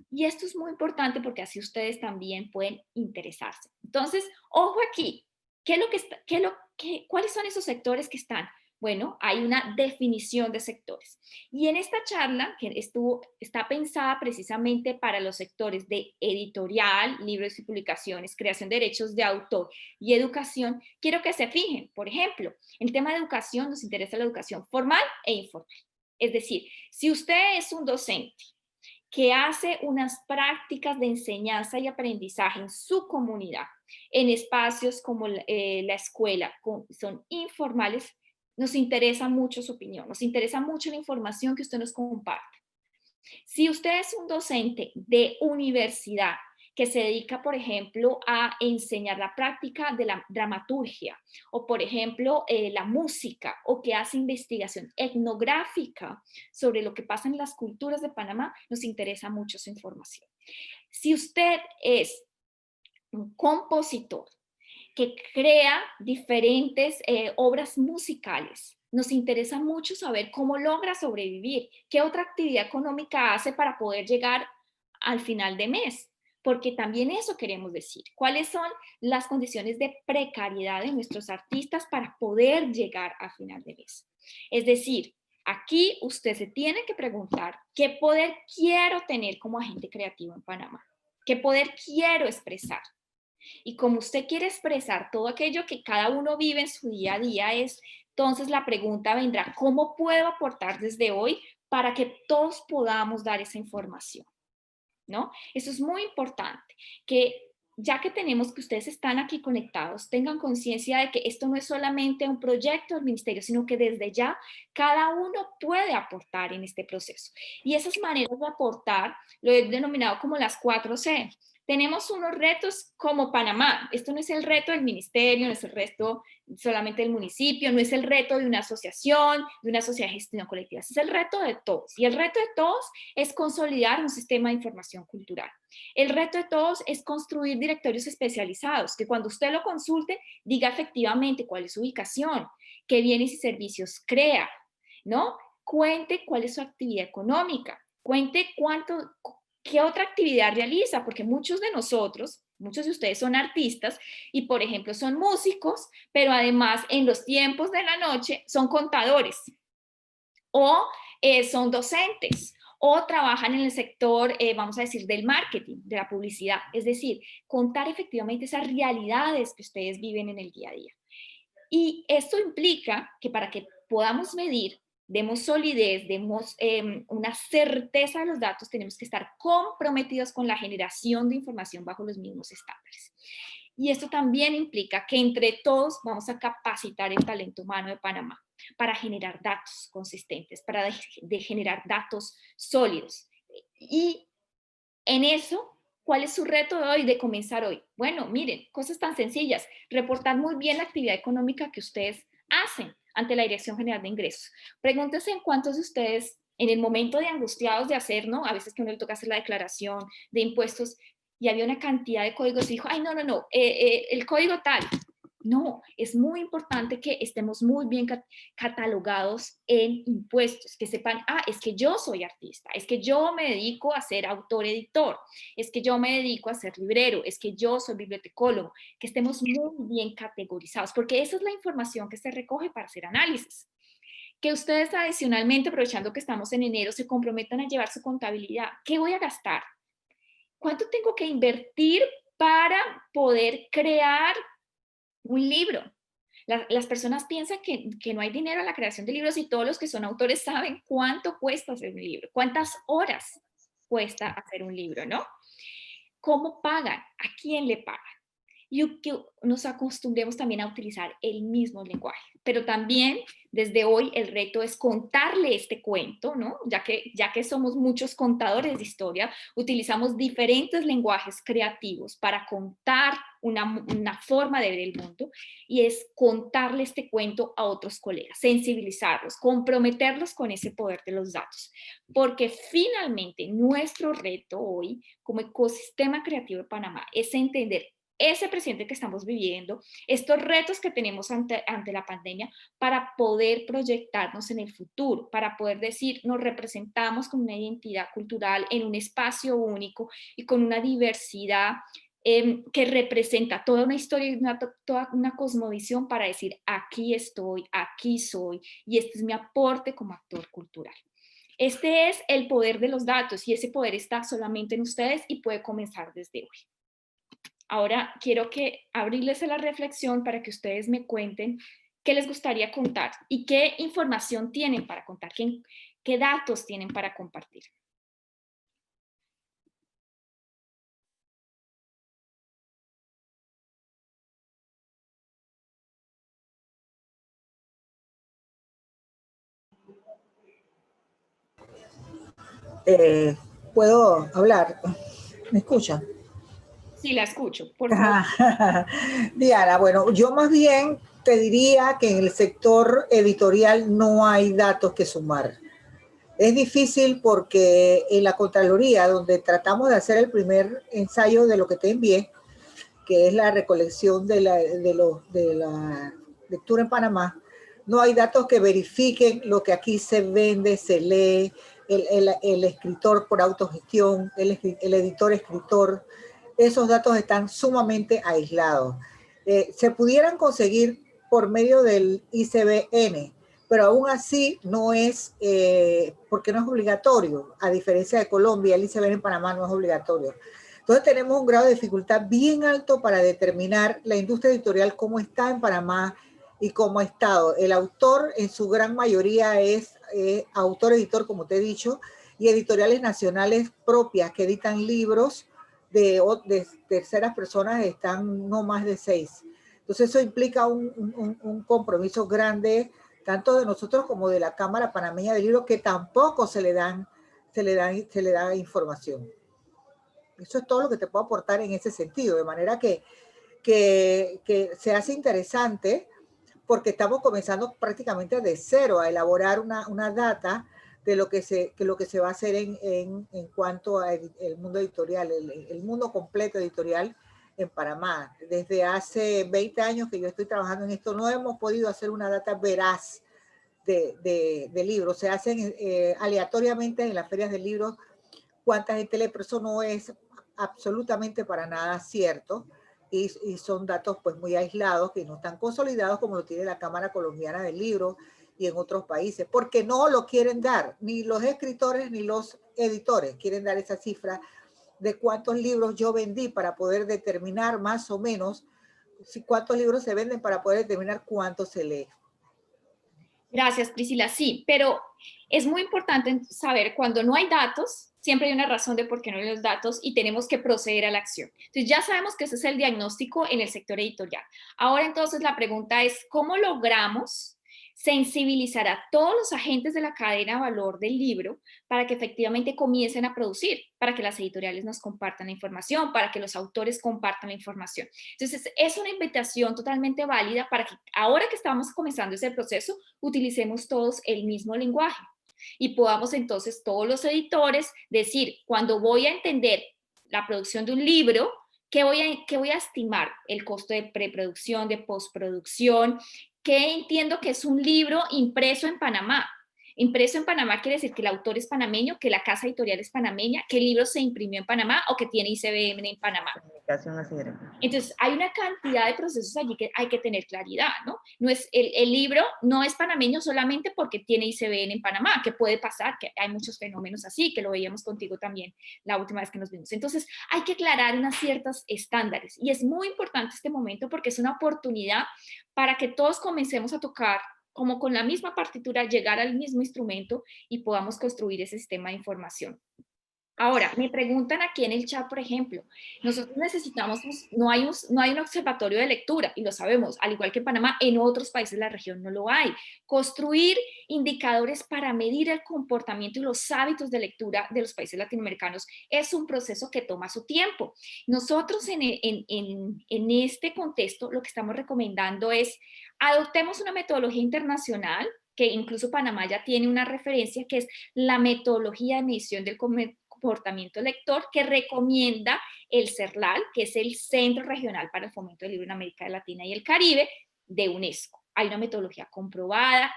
[SPEAKER 2] Y esto es muy importante porque así ustedes también pueden interesarse. Entonces, ojo aquí, ¿cuáles son esos sectores que están? Bueno, hay una definición de sectores. Y en esta charla, que está pensada precisamente para los sectores de editorial, libros y publicaciones, creación de derechos de autor y educación, quiero que se fijen, por ejemplo, en el tema de educación nos interesa la educación formal e informal. Es decir, si usted es un docente que hace unas prácticas de enseñanza y aprendizaje en su comunidad, en espacios como la escuela, son informales, nos interesa mucho su opinión, nos interesa mucho la información que usted nos comparte. Si usted es un docente de universidad que se dedica, por ejemplo, a enseñar la práctica de la dramaturgia, o por ejemplo, la música, o que hace investigación etnográfica sobre lo que pasa en las culturas de Panamá, nos interesa mucho su información. Si usted es un compositor que crea diferentes obras musicales, nos interesa mucho saber cómo logra sobrevivir, qué otra actividad económica hace para poder llegar al final de mes, porque también eso queremos decir, cuáles son las condiciones de precariedad de nuestros artistas para poder llegar a final de mes. Es decir, aquí usted se tiene que preguntar qué poder quiero tener como agente creativo en Panamá, qué poder quiero expresar. Y como usted quiere expresar todo aquello que cada uno vive en su día a día, entonces la pregunta vendrá, ¿cómo puedo aportar desde hoy para que todos podamos dar esa información? ¿No? Eso es muy importante, que ya que tenemos que ustedes están aquí conectados, tengan conciencia de que esto no es solamente un proyecto del ministerio, sino que desde ya cada uno puede aportar en este proceso. Y esas maneras de aportar lo he denominado como las 4C. Tenemos unos retos como Panamá. Esto no es el reto del ministerio, no es el reto solamente del municipio, no es el reto de una asociación, de una sociedad de gestión colectiva. Es el reto de todos. Y el reto de todos es consolidar un sistema de información cultural. El reto de todos es construir directorios especializados, que cuando usted lo consulte, diga efectivamente cuál es su ubicación, qué bienes y servicios crea, ¿no? Cuente cuál es su actividad económica, cuente qué otra actividad realiza, porque muchos de nosotros, muchos de ustedes son artistas y, por ejemplo, son músicos, pero además en los tiempos de la noche son contadores o son docentes o trabajan en el sector, vamos a decir, del marketing, de la publicidad. Es decir, contar efectivamente esas realidades que ustedes viven en el día a día. Y esto implica que para que podamos medir, demos solidez, demos una certeza de los datos, tenemos que estar comprometidos con la generación de información bajo los mismos estándares. Y esto también implica que entre todos vamos a capacitar el talento humano de Panamá para generar datos consistentes, para generar datos sólidos. Y en eso, ¿cuál es su reto de hoy, de comenzar hoy? Bueno, miren, cosas tan sencillas. Reportar muy bien la actividad económica que ustedes hacen ante la Dirección General de Ingresos. Pregúntense en cuántos de ustedes, en el momento de angustiados de hacer, ¿no? A veces que uno le toca hacer la declaración de impuestos y había una cantidad de códigos y dijo, ay, no, el código tal. No, es muy importante que estemos muy bien catalogados en impuestos, que sepan, es que yo soy artista, es que yo me dedico a ser autor-editor, es que yo me dedico a ser librero, es que yo soy bibliotecólogo, que estemos muy bien categorizados, porque esa es la información que se recoge para hacer análisis. Que ustedes adicionalmente, aprovechando que estamos en enero, se comprometan a llevar su contabilidad. ¿Qué voy a gastar? ¿Cuánto tengo que invertir para poder crear un libro? Las personas piensan que no hay dinero en la creación de libros y todos los que son autores saben cuánto cuesta hacer un libro, cuántas horas cuesta hacer un libro, ¿no? ¿Cómo pagan? ¿A quién le pagan? y que nos acostumbremos también a utilizar el mismo lenguaje. Pero también desde hoy el reto es contarle este cuento, ¿no? Ya que somos muchos contadores de historia, utilizamos diferentes lenguajes creativos para contar una forma de ver el mundo, y es contarle este cuento a otros colegas, sensibilizarlos, comprometerlos con ese poder de los datos. Porque finalmente nuestro reto hoy como ecosistema creativo de Panamá es entender ese presente que estamos viviendo, estos retos que tenemos ante la pandemia, para poder proyectarnos en el futuro, para poder decir, nos representamos con una identidad cultural en un espacio único y con una diversidad que representa toda una historia y toda una cosmovisión, para decir, aquí estoy, aquí soy, y este es mi aporte como actor cultural. Este es el poder de los datos, y ese poder está solamente en ustedes y puede comenzar desde hoy. Ahora quiero abrirles a la reflexión para que ustedes me cuenten qué les gustaría contar y qué información tienen para contar, qué datos tienen para compartir.
[SPEAKER 5] ¿Puedo hablar? ¿Me escuchan?
[SPEAKER 2] Sí, la escucho, por favor.
[SPEAKER 5] Diana, bueno, yo más bien te diría que en el sector editorial no hay datos que sumar. Es difícil porque en la Contraloría, donde tratamos de hacer el primer ensayo de lo que te envié, que es la recolección de la lectura en Panamá, no hay datos que verifiquen lo que aquí se vende, se lee, el escritor por autogestión, el editor-escritor. Esos datos están sumamente aislados. Se pudieran conseguir por medio del ICBN, pero aún así no es, porque no es obligatorio. A diferencia de Colombia, el ICBN en Panamá no es obligatorio. Entonces tenemos un grado de dificultad bien alto para determinar la industria editorial cómo está en Panamá y cómo ha estado. El autor en su gran mayoría es autor-editor, como te he dicho, y editoriales nacionales propias que editan libros de terceras personas están no más de 6. Entonces eso implica un compromiso grande, tanto de nosotros como de la Cámara Panameña del Libro, que tampoco se le da información. Eso es todo lo que te puedo aportar en ese sentido, de manera que se hace interesante porque estamos comenzando prácticamente de cero a elaborar una data de lo que se va a hacer en cuanto al mundo editorial, el mundo completo editorial en Panamá. Desde hace 20 años que yo estoy trabajando en esto, no hemos podido hacer una data veraz de libros. Se hacen aleatoriamente en las ferias de libros cuánta gente lee, pero eso no es absolutamente para nada cierto, y son datos pues muy aislados que no están consolidados como lo tiene la Cámara Colombiana del Libro y en otros países, porque no lo quieren dar, ni los escritores ni los editores quieren dar esa cifra de cuántos libros yo vendí para poder determinar más o menos cuántos libros se venden para poder determinar cuánto se lee.
[SPEAKER 2] Gracias, Priscila. Sí, pero es muy importante saber cuando no hay datos, siempre hay una razón de por qué no hay los datos y tenemos que proceder a la acción. Entonces ya sabemos que ese es el diagnóstico en el sector editorial. Ahora entonces la pregunta es, ¿cómo logramos sensibilizar a todos los agentes de la cadena de valor del libro para que efectivamente comiencen a producir, para que las editoriales nos compartan la información, para que los autores compartan la información? Entonces es una invitación totalmente válida para que ahora que estamos comenzando ese proceso, utilicemos todos el mismo lenguaje y podamos entonces todos los editores decir, cuando voy a entender la producción de un libro, ¿qué voy a estimar? El costo de preproducción, de postproducción. ¿Qué entiendo que es un libro impreso en Panamá? Impreso en Panamá quiere decir que el autor es panameño, que la casa editorial es panameña, que el libro se imprimió en Panamá o que tiene ICBM en Panamá. Entonces, hay una cantidad de procesos allí que hay que tener claridad, ¿no? No es, el libro no es panameño solamente porque tiene ICBN en Panamá, que puede pasar, que hay muchos fenómenos así, que lo veíamos contigo también la última vez que nos vimos. Entonces, hay que aclarar unas ciertas estándares y es muy importante este momento porque es una oportunidad para que todos comencemos a tocar como con la misma partitura, llegar al mismo instrumento y podamos construir ese sistema de información. Ahora, me preguntan aquí en el chat, por ejemplo, nosotros necesitamos, no hay un observatorio de lectura, y lo sabemos, al igual que en Panamá, en otros países de la región no lo hay. Construir indicadores para medir el comportamiento y los hábitos de lectura de los países latinoamericanos es un proceso que toma su tiempo. Nosotros en este contexto lo que estamos recomendando es adoptemos una metodología internacional, que incluso Panamá ya tiene una referencia, que es la metodología de medición del comportamiento lector, que recomienda el CERLAL, que es el Centro Regional para el Fomento del Libro en América Latina y el Caribe de UNESCO. Hay una metodología comprobada,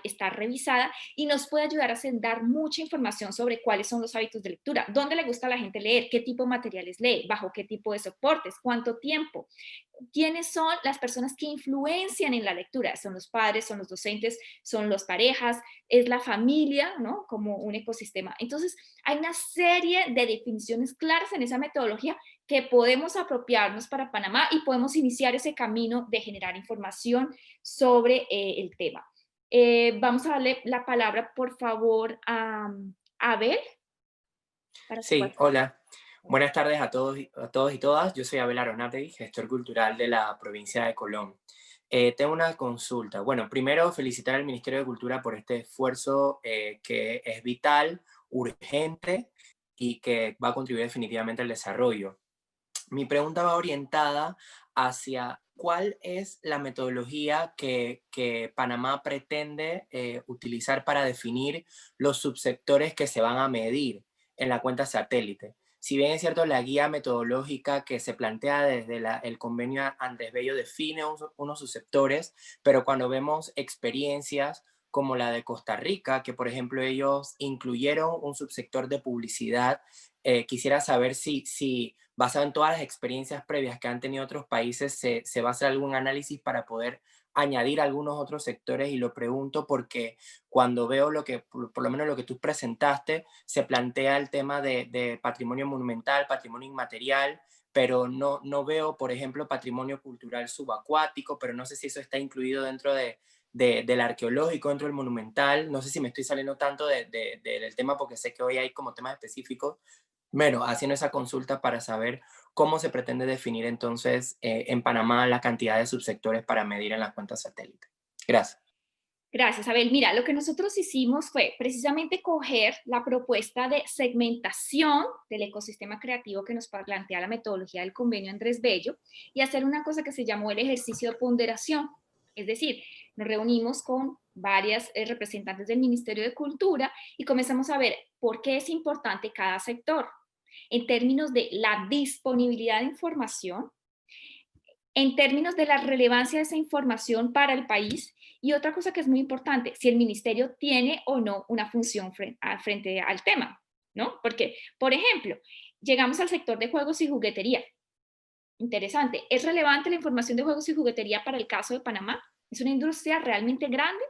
[SPEAKER 2] está revisada y nos puede ayudar a dar mucha información sobre cuáles son los hábitos de lectura, dónde le gusta a la gente leer, qué tipo de materiales lee, bajo qué tipo de soportes, cuánto tiempo, quiénes son las personas que influencian en la lectura, son los padres, son los docentes, son las parejas, es la familia, ¿no? Como un ecosistema. Entonces, hay una serie de definiciones claras en esa metodología que podemos apropiarnos para Panamá y podemos iniciar ese camino de generar información sobre el tema. Vamos a darle la palabra, por favor, a Abel.
[SPEAKER 6] Sí, hola. Buenas tardes a todos y todas. Yo soy Abel Aronate, gestor cultural de la provincia de Colón. Tengo una consulta. Bueno, primero felicitar al Ministerio de Cultura por este esfuerzo que es vital, urgente y que va a contribuir definitivamente al desarrollo. Mi pregunta va orientada hacia cuál es la metodología que Panamá pretende utilizar para definir los subsectores que se van a medir en la cuenta satélite. Si bien es cierto, la guía metodológica que se plantea desde el convenio Andrés Bello define unos subsectores, pero cuando vemos experiencias como la de Costa Rica, que por ejemplo ellos incluyeron un subsector de publicidad, quisiera saber si basado en todas las experiencias previas que han tenido otros países, se va a hacer algún análisis para poder añadir algunos otros sectores, y lo pregunto porque cuando veo por lo menos lo que tú presentaste, se plantea el tema de patrimonio monumental, patrimonio inmaterial, pero no veo, por ejemplo, patrimonio cultural subacuático, pero no sé si eso está incluido dentro del arqueológico, dentro del monumental. No sé si me estoy saliendo tanto del tema porque sé que hoy hay como temas específicos. Bueno, haciendo esa consulta para saber cómo se pretende definir entonces en Panamá la cantidad de subsectores para medir en la cuenta satélite. Gracias.
[SPEAKER 2] Gracias, Abel. Mira, lo que nosotros hicimos fue precisamente coger la propuesta de segmentación del ecosistema creativo que nos plantea la metodología del convenio Andrés Bello y hacer una cosa que se llamó el ejercicio de ponderación. Es decir, nos reunimos con varias representantes del Ministerio de Cultura y comenzamos a ver por qué es importante cada sector en términos de la disponibilidad de información, en términos de la relevancia de esa información para el país, y otra cosa que es muy importante, si el ministerio tiene o no una función frente al tema, ¿no? Porque, por ejemplo, llegamos al sector de juegos y juguetería. Interesante, ¿es relevante la información de juegos y juguetería para el caso de Panamá? ¿Es una industria realmente grande?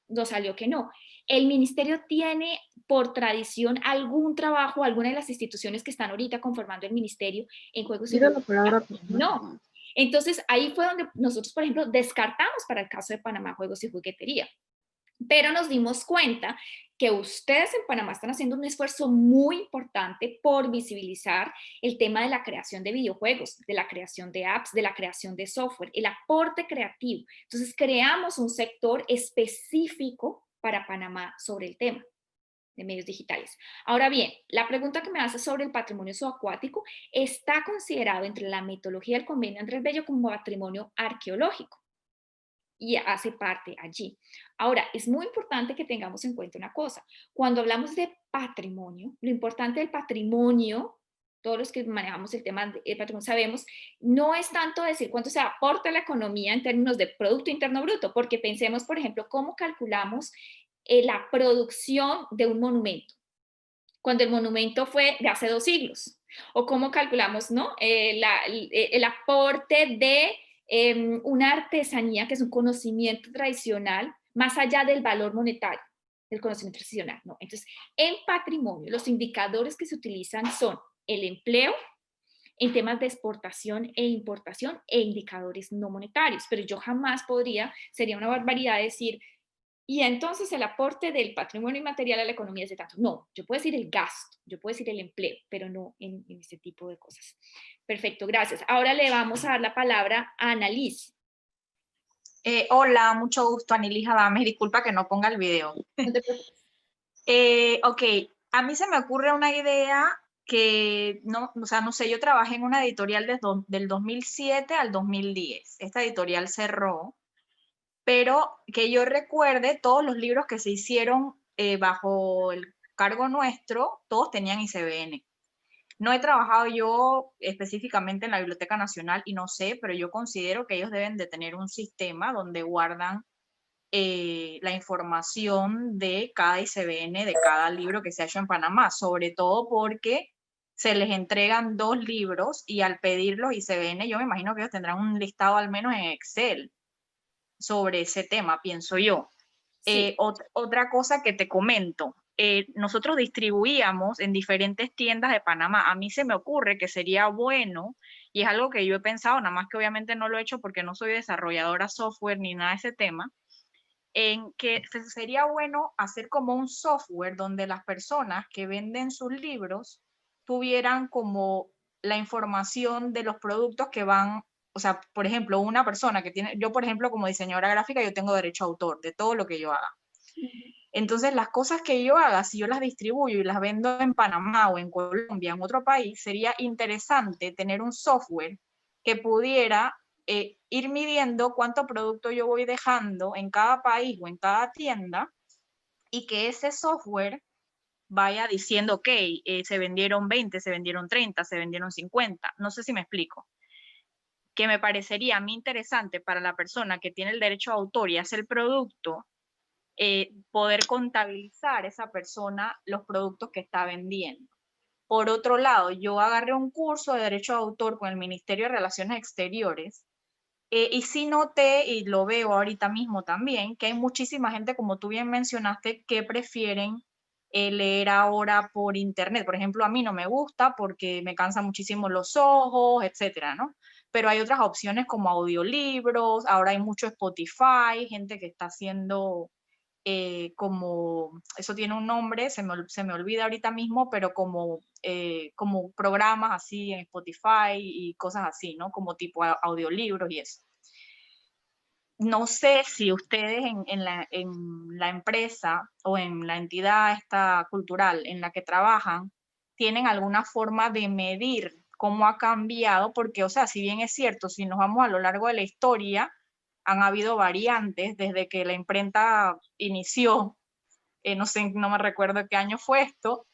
[SPEAKER 2] Nos salió que no. ¿El ministerio tiene por tradición algún trabajo, alguna de las instituciones que están ahorita conformando el ministerio en juegos y juguetería? No. Entonces, ahí fue donde nosotros, por ejemplo, descartamos para el caso de Panamá juegos y juguetería. Pero nos dimos cuenta que ustedes en Panamá están haciendo un esfuerzo muy importante por visibilizar el tema de la creación de videojuegos, de la creación de apps, de la creación de software, el aporte creativo. Entonces, creamos un sector específico para Panamá sobre el tema de medios digitales. Ahora bien, la pregunta que me hace sobre el patrimonio subacuático está considerado entre la metodología del convenio Andrés Bello como patrimonio arqueológico y hace parte allí. Ahora, es muy importante que tengamos en cuenta una cosa. Cuando hablamos de patrimonio, lo importante del patrimonio, todos los que manejamos el tema del patrimonio sabemos, no es tanto decir cuánto se aporta a la economía en términos de Producto Interno Bruto, porque pensemos, por ejemplo, cómo calculamos la producción de un monumento, cuando el monumento fue de hace 2 siglos, o cómo calculamos, ¿no? El aporte de una artesanía, que es un conocimiento tradicional, más allá del valor monetario del conocimiento tradicional, ¿no? Entonces, en patrimonio, los indicadores que se utilizan son el empleo en temas de exportación e importación e indicadores no monetarios, pero yo jamás sería una barbaridad decir y entonces el aporte del patrimonio inmaterial a la economía es de tanto. No, yo puedo decir el gasto, yo puedo decir el empleo, pero no en este tipo de cosas. Perfecto, gracias. Ahora le vamos a dar la palabra a Annalise.
[SPEAKER 7] Hola, mucho gusto, Annalise Adames. Disculpa que no ponga el video.
[SPEAKER 2] No te preocupes.
[SPEAKER 7] Ok, a mí se me ocurre una idea que, no, o sea, no sé, yo trabajé en una editorial del 2007 al 2010. Esta editorial cerró, pero que yo recuerde, todos los libros que se hicieron bajo el cargo nuestro, todos tenían ISBN. No he trabajado yo específicamente en la Biblioteca Nacional y no sé, pero yo considero que ellos deben de tener un sistema donde guardan la información de cada ISBN, de cada libro que se ha hecho en Panamá, sobre todo porque se les entregan 2 libros y al pedir los ISBN, yo me imagino que ellos tendrán un listado al menos en Excel sobre ese tema, pienso yo.
[SPEAKER 2] Sí.
[SPEAKER 7] Otra cosa que te comento, nosotros distribuíamos en diferentes tiendas de Panamá. A mí se me ocurre que sería bueno, y es algo que yo he pensado, nada más que obviamente no lo he hecho porque no soy desarrolladora software ni nada de ese tema, en que sería bueno hacer como un software donde las personas que venden sus libros tuvieran como la información de los productos que van, o sea, por ejemplo, una persona que tiene, yo por ejemplo como diseñadora gráfica, yo tengo derecho a autor de todo lo que yo haga. Entonces, las cosas que yo haga, si yo las distribuyo y las vendo en Panamá o en Colombia, en otro país, sería interesante tener un software que pudiera ir midiendo cuánto producto yo voy dejando en cada país o en cada tienda y que ese software vaya diciendo, ok, se vendieron 20, se vendieron 30, se vendieron 50. No sé si me explico. Que me parecería a mí interesante para la persona que tiene el derecho a autor y hace el producto, poder contabilizar esa persona los productos que está vendiendo. Por otro lado, yo agarré un curso de Derecho de Autor con el Ministerio de Relaciones Exteriores y sí noté, y lo veo ahorita mismo también, que hay muchísima gente, como tú bien mencionaste, que prefieren leer ahora por internet. Por ejemplo, a mí no me gusta porque me cansa muchísimo los ojos, etcétera, ¿no? Pero hay otras opciones como audiolibros, ahora hay mucho Spotify, gente que está haciendo como, eso tiene un nombre, se me olvida ahorita mismo, pero como programas así en Spotify y cosas así, ¿no? Como tipo audiolibros y eso. No sé si ustedes en la empresa o en la entidad esta cultural en la que trabajan tienen alguna forma de medir cómo ha cambiado, porque, o sea, si bien es cierto, si nos vamos a lo largo de la historia, han habido variantes desde que la imprenta inició, no sé, no me recuerdo qué año fue esto,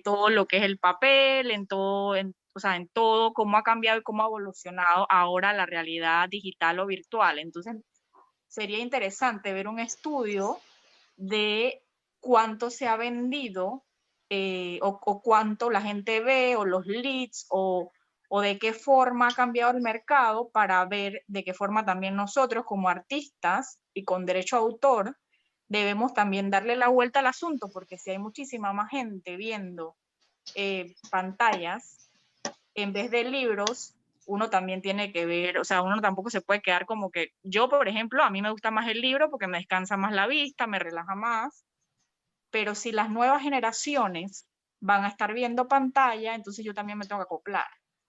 [SPEAKER 7] todo lo que es el papel, o sea, en todo cómo ha cambiado y cómo ha evolucionado ahora la realidad digital o virtual. Entonces, sería interesante ver un estudio de cuánto se ha vendido o cuánto la gente ve o los leads o de qué forma ha cambiado el mercado para ver de qué forma también nosotros como artistas y con derecho a autor debemos también darle la vuelta al asunto, porque si hay muchísima más gente viendo pantallas en vez de libros, uno también tiene que ver, o sea, uno tampoco se puede quedar como que, yo por ejemplo, a mí me gusta más el libro porque me descansa más la vista, me relaja más, pero si las nuevas generaciones van a estar viendo pantalla, entonces yo también me tengo que acoplar.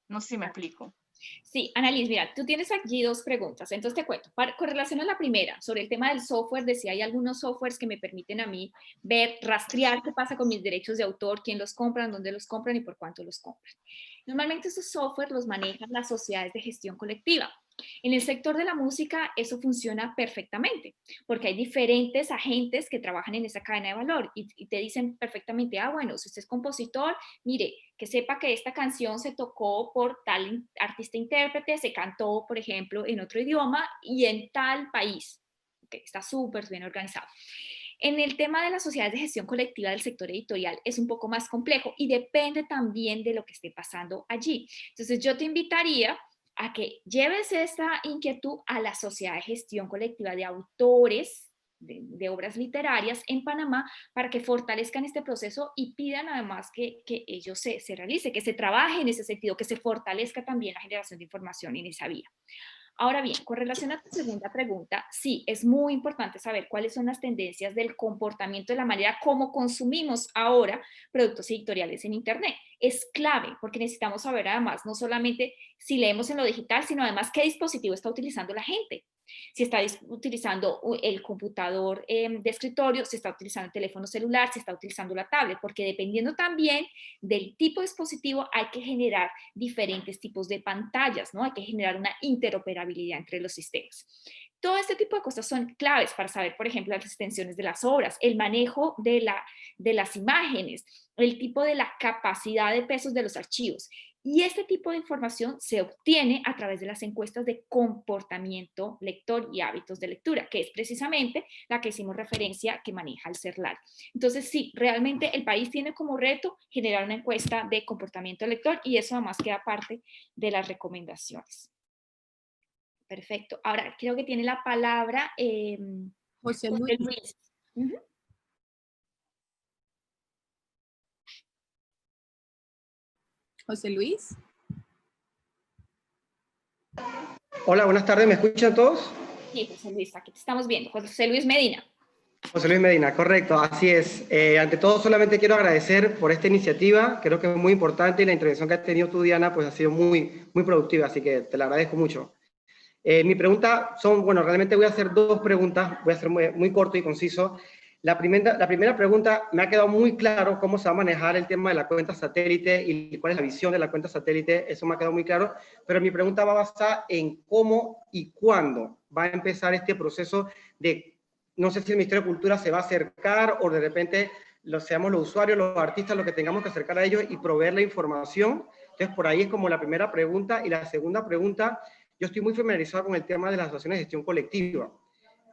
[SPEAKER 7] No sé si me explico.
[SPEAKER 2] Sí, Annalise, mira, tú tienes aquí 2 preguntas, entonces te cuento. Con relación a la primera, sobre el tema del software, de si hay algunos softwares que me permiten a mí ver, rastrear qué pasa con mis derechos de autor, quién los compran, dónde los compran y por cuánto los compran. Normalmente esos softwares los manejan las sociedades de gestión colectiva. En el sector de la música eso funciona perfectamente, porque hay diferentes agentes que trabajan en esa cadena de valor y te dicen perfectamente, bueno, si usted es compositor, mire, que sepa que esta canción se tocó por tal artista intérprete, se cantó, por ejemplo, en otro idioma y en tal país. Okay, está súper bien organizado. En el tema de las sociedades de gestión colectiva del sector editorial es un poco más complejo y depende también de lo que esté pasando allí. Entonces yo te invitaría a que lleves esta inquietud a la sociedad de gestión colectiva de autores de obras literarias en Panamá para que fortalezcan este proceso y pidan además que ello se realice, que se trabaje en ese sentido, que se fortalezca también la generación de información en esa vía. Ahora bien, con relación a tu segunda pregunta, sí, es muy importante saber cuáles son las tendencias del comportamiento de la manera como consumimos ahora productos editoriales en Internet. Es clave porque necesitamos saber además no solamente si leemos en lo digital, sino además qué dispositivo está utilizando la gente. Si está utilizando el computador de escritorio, si está utilizando el teléfono celular, si está utilizando la tablet, porque dependiendo también del tipo de dispositivo hay que generar diferentes tipos de pantallas, ¿no? Hay que generar una interoperabilidad entre los sistemas. Todo este tipo de cosas son claves para saber, por ejemplo, las extensiones de las obras, el manejo de las imágenes, el tipo de la capacidad de pesos de los archivos. Y este tipo de información se obtiene a través de las encuestas de comportamiento lector y hábitos de lectura, que es precisamente la que hicimos referencia que maneja el CERLAL. Entonces, sí, realmente el país tiene como reto generar una encuesta de comportamiento lector y eso además queda parte de las recomendaciones. Perfecto. Ahora creo que tiene la palabra
[SPEAKER 4] José Luis. José Luis.
[SPEAKER 8] Hola, buenas tardes, ¿me escuchan todos?
[SPEAKER 2] Sí, José Luis, aquí te estamos viendo. José Luis Medina.
[SPEAKER 8] José Luis Medina, correcto, así es. Ante todo, solamente quiero agradecer por esta iniciativa, creo que es muy importante y la intervención que has tenido tú, Diana, pues ha sido muy productiva, así que te la agradezco mucho. Mi pregunta son, bueno, realmente voy a hacer dos preguntas, voy a ser muy corto y conciso. La primera pregunta, me ha quedado muy claro cómo se va a manejar el tema de la cuenta satélite y cuál es la visión de la cuenta satélite, eso me ha quedado muy claro, pero mi pregunta va basada en cómo y cuándo va a empezar este proceso de, no sé si el Ministerio de Cultura se va a acercar o de repente seamos los usuarios, los artistas, los que tengamos que acercar a ellos y proveer la información. Entonces, por ahí es como la primera pregunta. Y la segunda pregunta, yo estoy muy familiarizado con el tema de las asociaciones de gestión colectiva.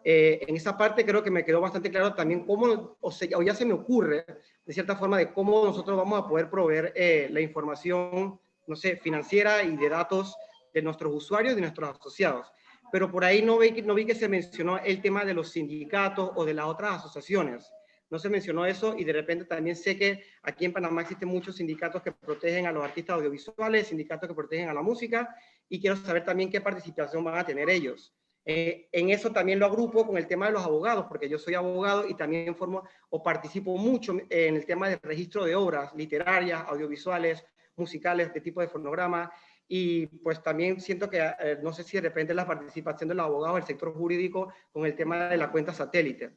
[SPEAKER 8] En esa parte creo que me quedó bastante claro también cómo, o ya se me ocurre, de cierta forma, de cómo nosotros vamos a poder proveer la información, no sé, financiera y de datos de nuestros usuarios y de nuestros asociados. Pero por ahí no vi que se mencionó el tema de los sindicatos o de las otras asociaciones. No se mencionó eso y de repente también sé que aquí en Panamá existen muchos sindicatos que protegen a los artistas audiovisuales, sindicatos que protegen a la música, y quiero saber también qué participación van a tener ellos. En eso también lo agrupo con el tema de los abogados, porque yo soy abogado y también formo o participo mucho en el tema del registro de obras literarias, audiovisuales, musicales, de tipo de fonograma, y pues también siento que, no sé si de repente la participación de los abogados del sector jurídico con el tema de la cuenta satélite.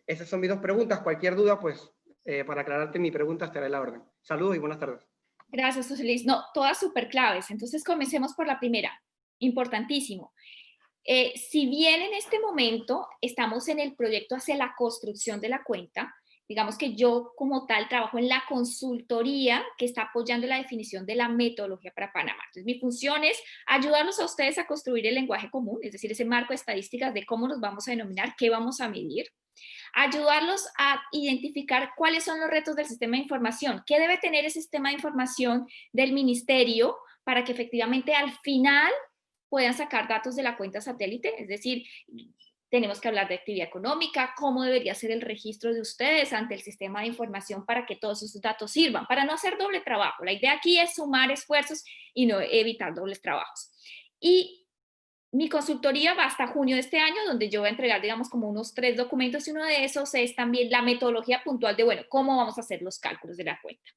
[SPEAKER 8] Esas son mis dos preguntas. Cualquier duda, pues, para aclararte mi pregunta, estaré a la orden. Saludos y buenas tardes.
[SPEAKER 2] Gracias, José Luis. No, todas súper claves. Entonces, comencemos por la primera. Importantísimo. Si bien en este momento estamos en el proyecto hacia la construcción de la cuenta, digamos que yo como tal trabajo en la consultoría que está apoyando la definición de la metodología para Panamá. Entonces mi función es ayudarlos a ustedes a construir el lenguaje común, es decir, ese marco de estadísticas de cómo nos vamos a denominar, qué vamos a medir, ayudarlos a identificar cuáles son los retos del sistema de información, qué debe tener ese sistema de información del ministerio para que efectivamente al final puedan sacar datos de la cuenta satélite, es decir, tenemos que hablar de actividad económica, cómo debería ser el registro de ustedes ante el sistema de información para que todos esos datos sirvan, para no hacer doble trabajo. La idea aquí es sumar esfuerzos y no evitar dobles trabajos. Y mi consultoría va hasta junio de este año, donde yo voy a entregar, digamos, como unos 3 documentos y uno de esos es también la metodología puntual de, bueno, cómo vamos a hacer los cálculos de la cuenta.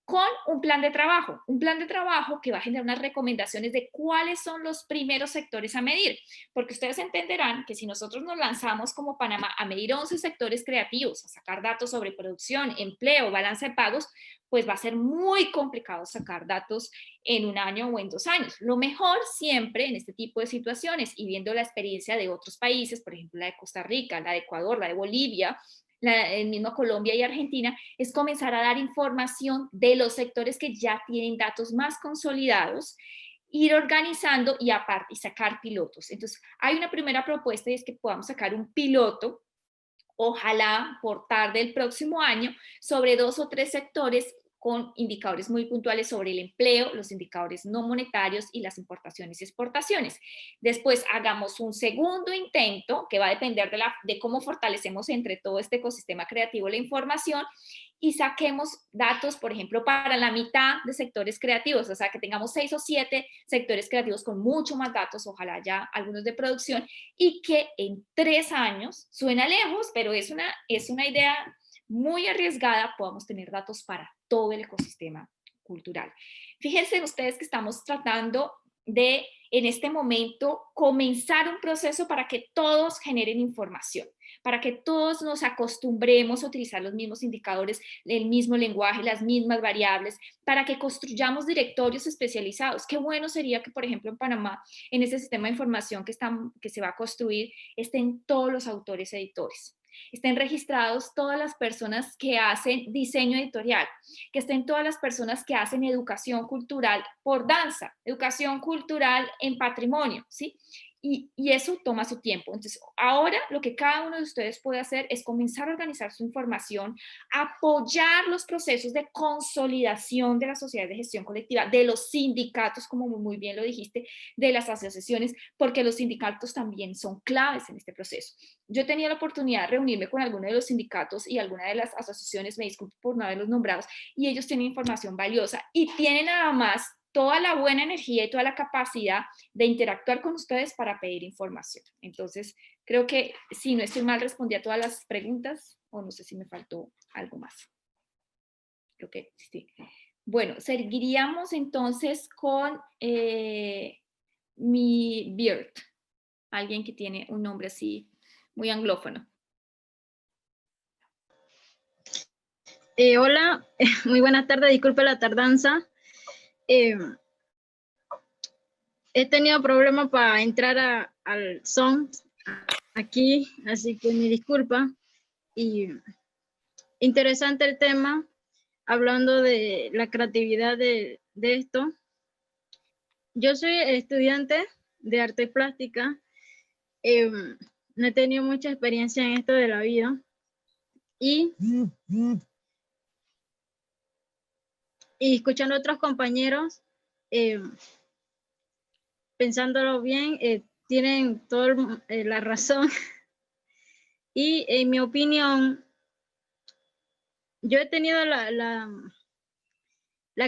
[SPEAKER 2] Con un plan de trabajo que va a generar unas recomendaciones de cuáles son los primeros sectores a medir, porque ustedes entenderán que si nosotros nos lanzamos como Panamá a medir 11 sectores creativos, a sacar datos sobre producción, empleo, balanza de pagos, pues va a ser muy complicado sacar datos en un año o en 2 años. Lo mejor siempre en este tipo de situaciones y viendo la experiencia de otros países, por ejemplo la de Costa Rica, la de Ecuador, la de Bolivia, el mismo Colombia y Argentina, es comenzar a dar información de los sectores que ya tienen datos más consolidados, ir organizando y aparte sacar pilotos. Entonces, hay una primera propuesta y es que podamos sacar un piloto, ojalá por tarde el próximo año, sobre 2 o 3 sectores con indicadores muy puntuales sobre el empleo, los indicadores no monetarios y las importaciones y exportaciones. Después hagamos un segundo intento que va a depender de cómo fortalecemos entre todo este ecosistema creativo la información, y saquemos datos, por ejemplo, para la mitad de sectores creativos, o sea, que tengamos 6 o 7 sectores creativos con mucho más datos, ojalá ya algunos de producción, y que en 3 años, suena lejos, pero es una idea muy arriesgada, podamos tener datos para todo el ecosistema cultural. Fíjense ustedes que estamos tratando de, en este momento, comenzar un proceso para que todos generen información, para que todos nos acostumbremos a utilizar los mismos indicadores, el mismo lenguaje, las mismas variables, para que construyamos directorios especializados. Qué bueno sería que, por ejemplo, en Panamá, en ese sistema de información que se va a construir, estén todos los autores editores, estén registrados todas las personas que hacen diseño editorial, que estén todas las personas que hacen educación cultural por danza, educación cultural en patrimonio, ¿sí? Y eso toma su tiempo. Entonces, ahora lo que cada uno de ustedes puede hacer es comenzar a organizar su información, apoyar los procesos de consolidación de la sociedad de gestión colectiva, de los sindicatos, como muy bien lo dijiste, de las asociaciones, porque los sindicatos también son claves en este proceso. Yo he tenido la oportunidad de reunirme con algunos de los sindicatos y alguna de las asociaciones, me disculpo por no haberlos nombrados, y ellos tienen información valiosa y tienen además toda la buena energía y toda la capacidad de interactuar con ustedes para pedir información. Entonces, creo que si no estoy mal, respondí a todas las preguntas, o no sé si me faltó algo más. Creo que sí. Bueno, seguiríamos entonces con mi Beard, alguien que tiene un nombre así muy anglófono.
[SPEAKER 9] Hola, muy buenas tardes, disculpe la tardanza. He tenido problemas para entrar al Zoom aquí, así que mi disculpa. Y interesante el tema, hablando de la creatividad de esto. Yo soy estudiante de arte plástica. No he tenido mucha experiencia en esto de la vida. Y escuchando a otros compañeros, pensándolo bien, tienen toda la razón. Y en mi opinión, yo he tenido la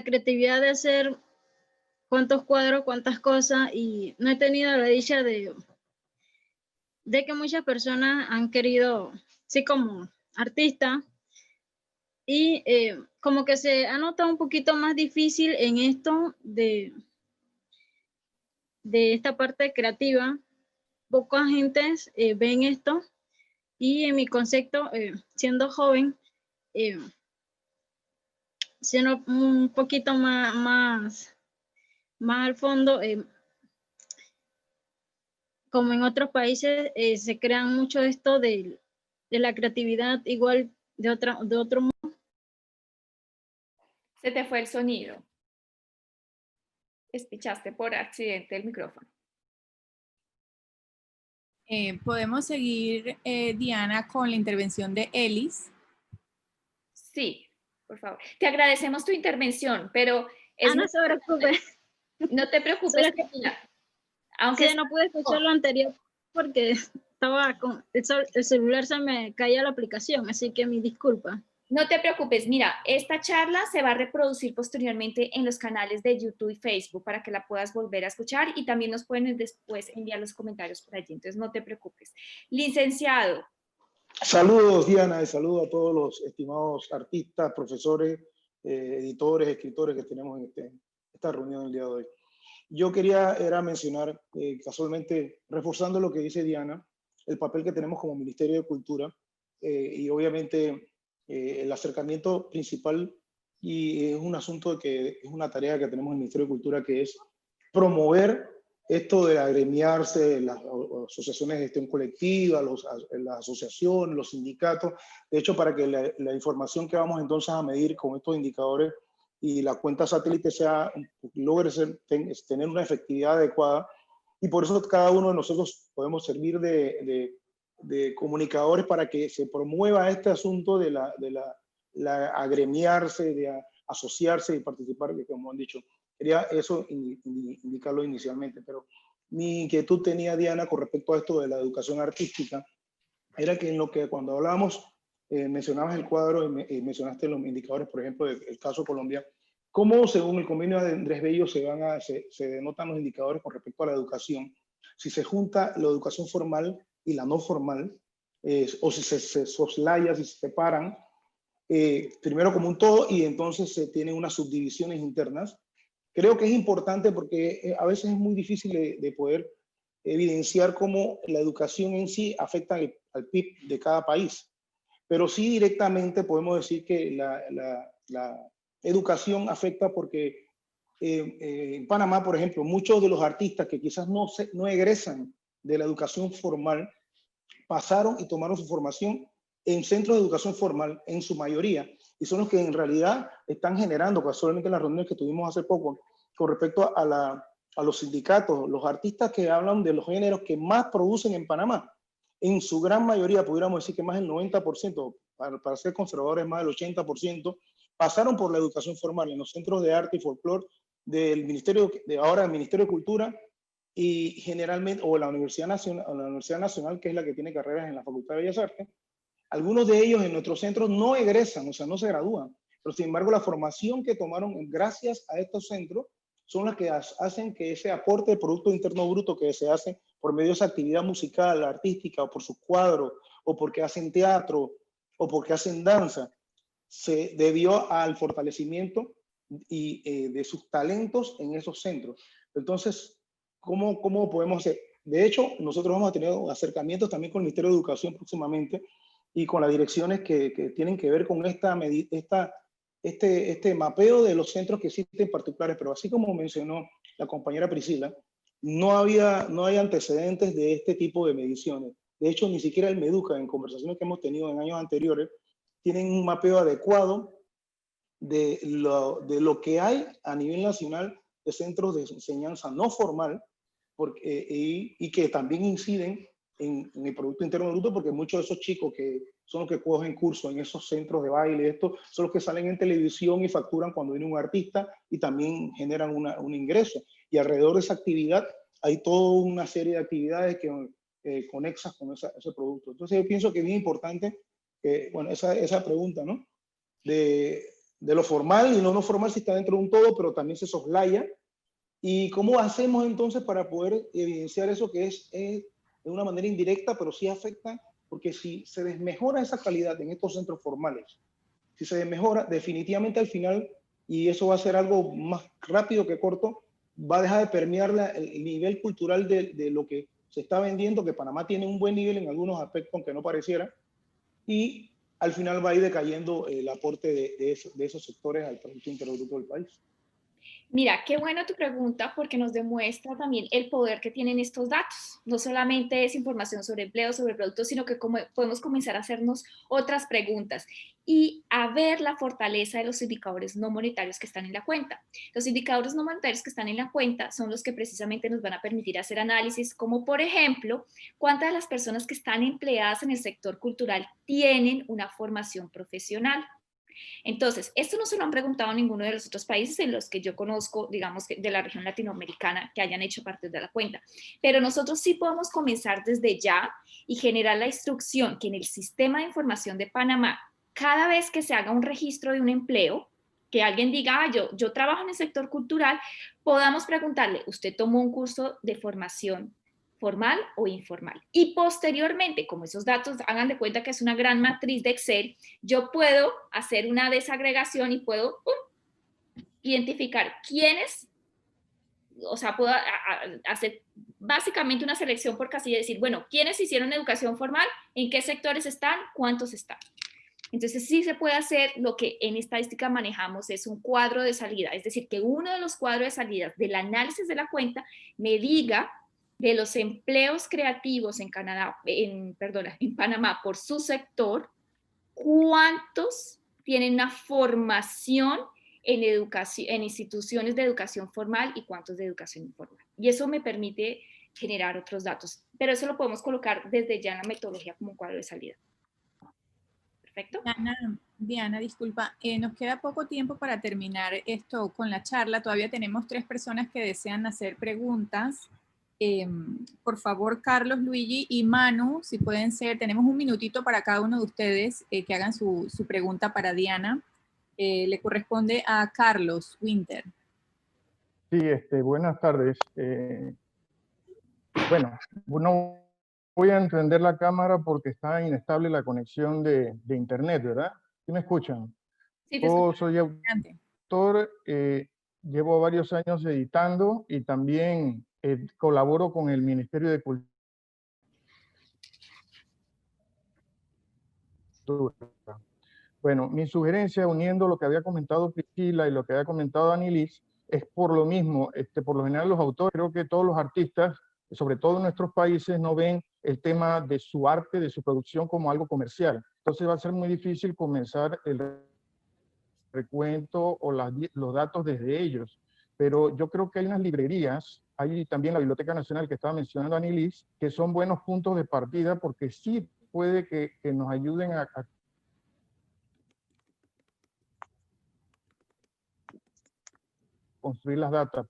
[SPEAKER 9] creatividad de hacer cuántos cuadros, cuántas cosas, y no he tenido la dicha de que muchas personas han querido, sí, como artista, y como que se ha notado un poquito más difícil en esto de esta parte creativa. Pocas gentes ven esto, y en mi concepto, siendo joven, siendo un poquito más al fondo, como en otros países, se crean mucho esto de la creatividad, igual de otro modo.
[SPEAKER 2] Se te fue el sonido. Espichaste por accidente el micrófono.
[SPEAKER 4] Podemos seguir, Diana, con la intervención de Elis.
[SPEAKER 2] Sí, por favor. Te agradecemos tu intervención, pero...
[SPEAKER 9] no se preocupe.
[SPEAKER 2] No te preocupes, Cristina. Aunque
[SPEAKER 9] sí, no pude escuchar lo anterior porque estaba con el celular, se me caía la aplicación, así que mi disculpa.
[SPEAKER 2] No te preocupes, mira, esta charla se va a reproducir posteriormente en los canales de YouTube y Facebook para que la puedas volver a escuchar, y también nos pueden después enviar los comentarios por allí, entonces no te preocupes. Licenciado.
[SPEAKER 10] Saludos, Diana, y saludos a todos los estimados artistas, profesores, editores, escritores que tenemos en esta reunión el día de hoy. Yo quería mencionar, casualmente, reforzando lo que dice Diana, el papel que tenemos como Ministerio de Cultura, y obviamente el acercamiento principal, y es un asunto que es una tarea que tenemos en el Ministerio de Cultura, que es promover esto de agremiarse, las asociaciones de gestión colectiva, las asociaciones, los sindicatos, de hecho, para que la información que vamos entonces a medir con estos indicadores y la cuenta satélite logre tener una efectividad adecuada, y por eso cada uno de nosotros podemos servir de comunicadores para que se promueva este asunto de la agremiarse, asociarse y participar, que como han dicho. Quería eso indicarlo inicialmente, pero mi inquietud tenía, Diana, con respecto a esto de la educación artística, era que en lo que cuando hablábamos, mencionabas el cuadro y mencionaste los indicadores, por ejemplo, del caso Colombia, ¿cómo según el convenio de Andrés Bello se denotan los indicadores con respecto a la educación? Si se junta la educación formal y la no formal, o si se soslaya, si se separan, primero como un todo y entonces se tienen unas subdivisiones internas. Creo que es importante porque a veces es muy difícil de poder evidenciar cómo la educación en sí afecta al PIB de cada país. Pero sí directamente podemos decir que la educación afecta porque en Panamá, por ejemplo, muchos de los artistas que quizás no egresan de la educación formal pasaron y tomaron su formación en centros de educación formal en su mayoría, y son los que en realidad están generando, casualmente en las reuniones que tuvimos hace poco, con respecto a los sindicatos, los artistas que hablan de los géneros que más producen en Panamá, en su gran mayoría, pudiéramos decir que más del 90%, para ser conservadores más del 80%, pasaron por la educación formal en los centros de arte y folclore del Ministerio, ahora el Ministerio de Cultura, y generalmente, o la Universidad Nacional, que es la que tiene carreras en la Facultad de Bellas Artes. Algunos de ellos en nuestros centros no egresan, o sea, no se gradúan, pero sin embargo la formación que tomaron gracias a estos centros son las que hacen que ese aporte de Producto Interno Bruto que se hace por medio de esa actividad musical, artística, o por sus cuadros, o porque hacen teatro, o porque hacen danza, se debió al fortalecimiento de sus talentos en esos centros. Entonces, ¿cómo podemos hacer? De hecho, nosotros vamos a tener acercamientos también con el Ministerio de Educación próximamente y con las direcciones que tienen que ver con este mapeo de los centros que existen particulares. Pero así como mencionó la compañera Priscila, no hay antecedentes de este tipo de mediciones. De hecho, ni siquiera el MEDUCA, en conversaciones que hemos tenido en años anteriores, tienen un mapeo adecuado de lo que hay a nivel nacional de centros de enseñanza no formal y que también inciden en el Producto Interno Bruto, porque muchos de esos chicos que son los que cogen cursos en esos centros de baile, estos son los que salen en televisión y facturan cuando viene un artista y también generan un ingreso. Y alrededor de esa actividad hay toda una serie de actividades que conexas con ese producto. Entonces yo pienso que es bien importante, bueno, esa pregunta, ¿no? De lo formal y no formal, si está dentro de un todo, pero también se soslaya. ¿Y cómo hacemos entonces para poder evidenciar eso que es de una manera indirecta, pero sí afecta? Porque si se desmejora esa calidad en estos centros formales, si se desmejora, definitivamente al final, y eso va a ser algo más rápido que corto, va a dejar de permear el nivel cultural de lo que se está vendiendo, que Panamá tiene un buen nivel en algunos aspectos, aunque no pareciera, y al final va a ir decayendo el aporte de esos sectores al Producto Interno Bruto del país.
[SPEAKER 2] Mira, qué buena tu pregunta porque nos demuestra también el poder que tienen estos datos. No solamente es información sobre empleo, sobre productos, sino que podemos comenzar a hacernos otras preguntas y a ver la fortaleza de los indicadores no monetarios que están en la cuenta. Los indicadores no monetarios que están en la cuenta son los que precisamente nos van a permitir hacer análisis, como por ejemplo, cuántas de las personas que están empleadas en el sector cultural tienen una formación profesional. Entonces, esto no se lo han preguntado a ninguno de los otros países en los que yo conozco, digamos, de la región latinoamericana, que hayan hecho parte de la cuenta. Pero nosotros sí podemos comenzar desde ya y generar la instrucción que en el sistema de información de Panamá, cada vez que se haga un registro de un empleo, que alguien diga, yo trabajo en el sector cultural, podamos preguntarle, ¿usted tomó un curso de formación formal o informal? Y posteriormente, como esos datos, hagan de cuenta que es una gran matriz de Excel, yo puedo hacer una desagregación y puedo identificar quiénes, o sea, puedo hacer básicamente una selección por casilla y decir, bueno, ¿quiénes hicieron educación formal? ¿En qué sectores están? ¿Cuántos están? Entonces sí se puede hacer lo que en estadística manejamos, es un cuadro de salida, es decir, que uno de los cuadros de salida del análisis de la cuenta me diga de los empleos creativos en Panamá por su sector, cuántos tienen una formación en educación, en instituciones de educación formal y cuántos de educación informal. Y eso me permite generar otros datos, pero eso lo podemos colocar desde ya en la metodología como un cuadro de salida. Perfecto.
[SPEAKER 4] Diana, disculpa, nos queda poco tiempo para terminar esto con la charla. Todavía tenemos 3 personas que desean hacer preguntas. Por favor, Carlos, Luigi y Manu, si pueden ser, tenemos un minutito para cada uno de ustedes que hagan su pregunta para Diana. Le corresponde a Carlos Winter.
[SPEAKER 11] Sí, buenas tardes. Bueno, no voy a encender la cámara porque está inestable la conexión de internet, ¿verdad? ¿Sí me escuchan?
[SPEAKER 2] Sí,
[SPEAKER 11] Yo soy autor, llevo varios años editando y también colaboro con el Ministerio de Cultura. Bueno, mi sugerencia, uniendo lo que había comentado Priscila y lo que había comentado Anilis, es por lo mismo, por lo general los autores, creo que todos los artistas, sobre todo en nuestros países, no ven el tema de su arte, de su producción como algo comercial. Entonces va a ser muy difícil comenzar el recuento o los datos desde ellos. Pero yo creo que hay unas librerías, hay también la Biblioteca Nacional que estaba mencionando Anilis, que son buenos puntos de partida porque sí puede que nos ayuden a construir las datas.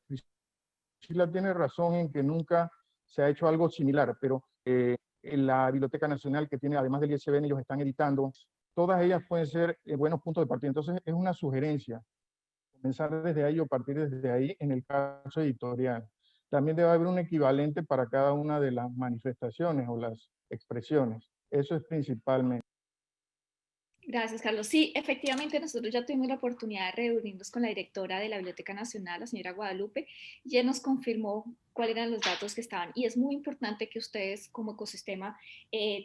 [SPEAKER 11] Priscila tiene razón en que nunca se ha hecho algo similar, pero en la Biblioteca Nacional, que tiene además del ISBN, ellos están editando, todas ellas pueden ser buenos puntos de partida. Entonces es una sugerencia, comenzar desde ahí o partir desde ahí en el caso editorial. También debe haber un equivalente para cada una de las manifestaciones o las expresiones. Eso es principalmente.
[SPEAKER 2] Gracias, Carlos. Sí, efectivamente, nosotros ya tuvimos la oportunidad de reunirnos con la directora de la Biblioteca Nacional, la señora Guadalupe, y ella nos confirmó cuáles eran los datos que estaban. Y es muy importante que ustedes, como ecosistema,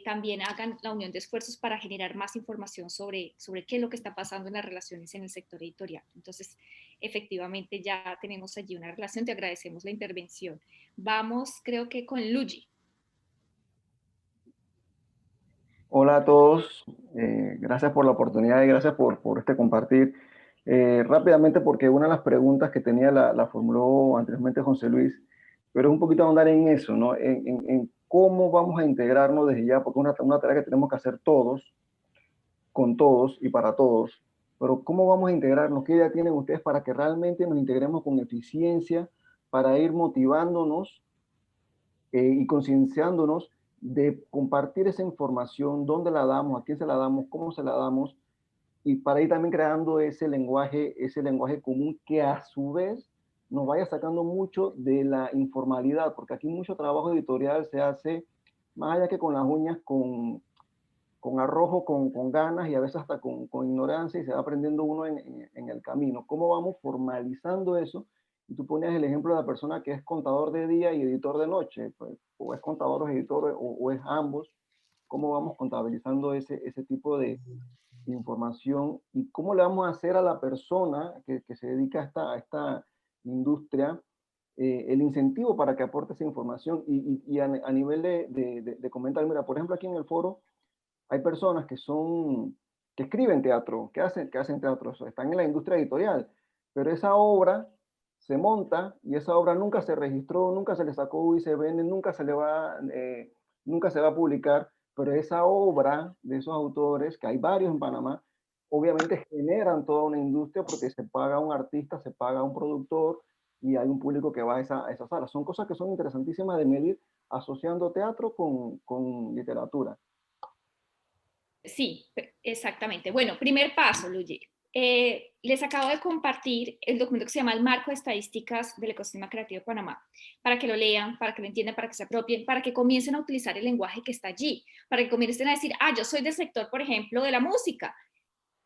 [SPEAKER 2] también hagan la unión de esfuerzos para generar más información sobre qué es lo que está pasando en las relaciones en el sector editorial. Entonces, efectivamente, ya tenemos allí una relación. Te agradecemos la intervención. Vamos, creo que con Luigi.
[SPEAKER 12] Hola a todos, gracias por la oportunidad y gracias por este compartir. Rápidamente, porque una de las preguntas que tenía la formuló anteriormente José Luis, pero es un poquito ahondar en eso, ¿no? En cómo vamos a integrarnos desde ya, porque es una tarea que tenemos que hacer todos, con todos y para todos, pero cómo vamos a integrarnos, qué idea tienen ustedes para que realmente nos integremos con eficiencia, para ir motivándonos y concienciándonos de compartir esa información, dónde la damos, a quién se la damos, cómo se la damos, y para ir también creando ese lenguaje común que a su vez nos vaya sacando mucho de la informalidad, porque aquí mucho trabajo editorial se hace, más allá que con las uñas, con arrojo, con ganas y a veces hasta con ignorancia, y se va aprendiendo uno en el camino. ¿Cómo vamos formalizando eso? Y tú ponías el ejemplo de la persona que es contador de día y editor de noche, pues, o es contador o es editor, o es ambos. ¿Cómo vamos contabilizando ese tipo de información? ¿Y cómo le vamos a hacer a la persona que se dedica a esta industria el incentivo para que aporte esa información? Y a nivel de comentar, mira, por ejemplo, aquí en el foro hay personas que escriben teatro, que hacen teatro, están en la industria editorial, pero esa obra se monta y esa obra nunca se registró, nunca se le sacó ISBN, nunca se va a publicar, pero esa obra de esos autores, que hay varios en Panamá, obviamente generan toda una industria porque se paga a un artista, se paga a un productor y hay un público que va a esa sala. Son cosas que son interesantísimas de medir asociando teatro con literatura.
[SPEAKER 2] Sí, exactamente. Bueno, primer paso, Luigi. Les acabo de compartir el documento que se llama el Marco de Estadísticas del Ecosistema Creativo de Panamá, para que lo lean, para que lo entiendan, para que se apropien, para que comiencen a utilizar el lenguaje que está allí, para que comiencen a decir, yo soy del sector, por ejemplo, de la música.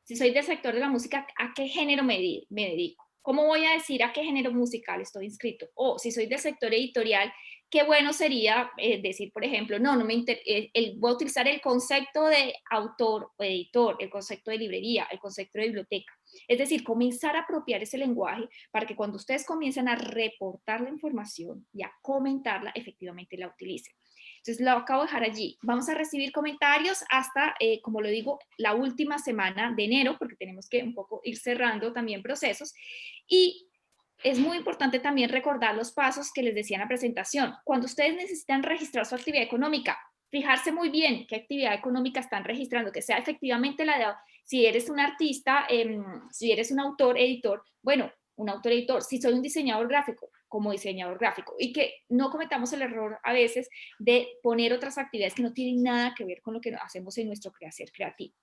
[SPEAKER 2] Si soy del sector de la música, ¿a qué género me dedico? ¿Cómo voy a decir a qué género musical estoy inscrito? O si soy del sector editorial, qué bueno sería decir, por ejemplo, voy a utilizar el concepto de autor o editor, el concepto de librería, el concepto de biblioteca. Es decir, comenzar a apropiar ese lenguaje para que cuando ustedes comiencen a reportar la información y a comentarla, efectivamente la utilicen. Entonces lo acabo de dejar allí. Vamos a recibir comentarios hasta, como lo digo, la última semana de enero, porque tenemos que un poco ir cerrando también procesos. Y es muy importante también recordar los pasos que les decía en la presentación. Cuando ustedes necesitan registrar su actividad económica, fijarse muy bien qué actividad económica están registrando, que sea efectivamente la de, si eres un artista, si eres un autor, editor, bueno, un autor editor, si soy un diseñador gráfico, como diseñador gráfico, y que no cometamos el error a veces de poner otras actividades que no tienen nada que ver con lo que hacemos en nuestro quehacer creativo.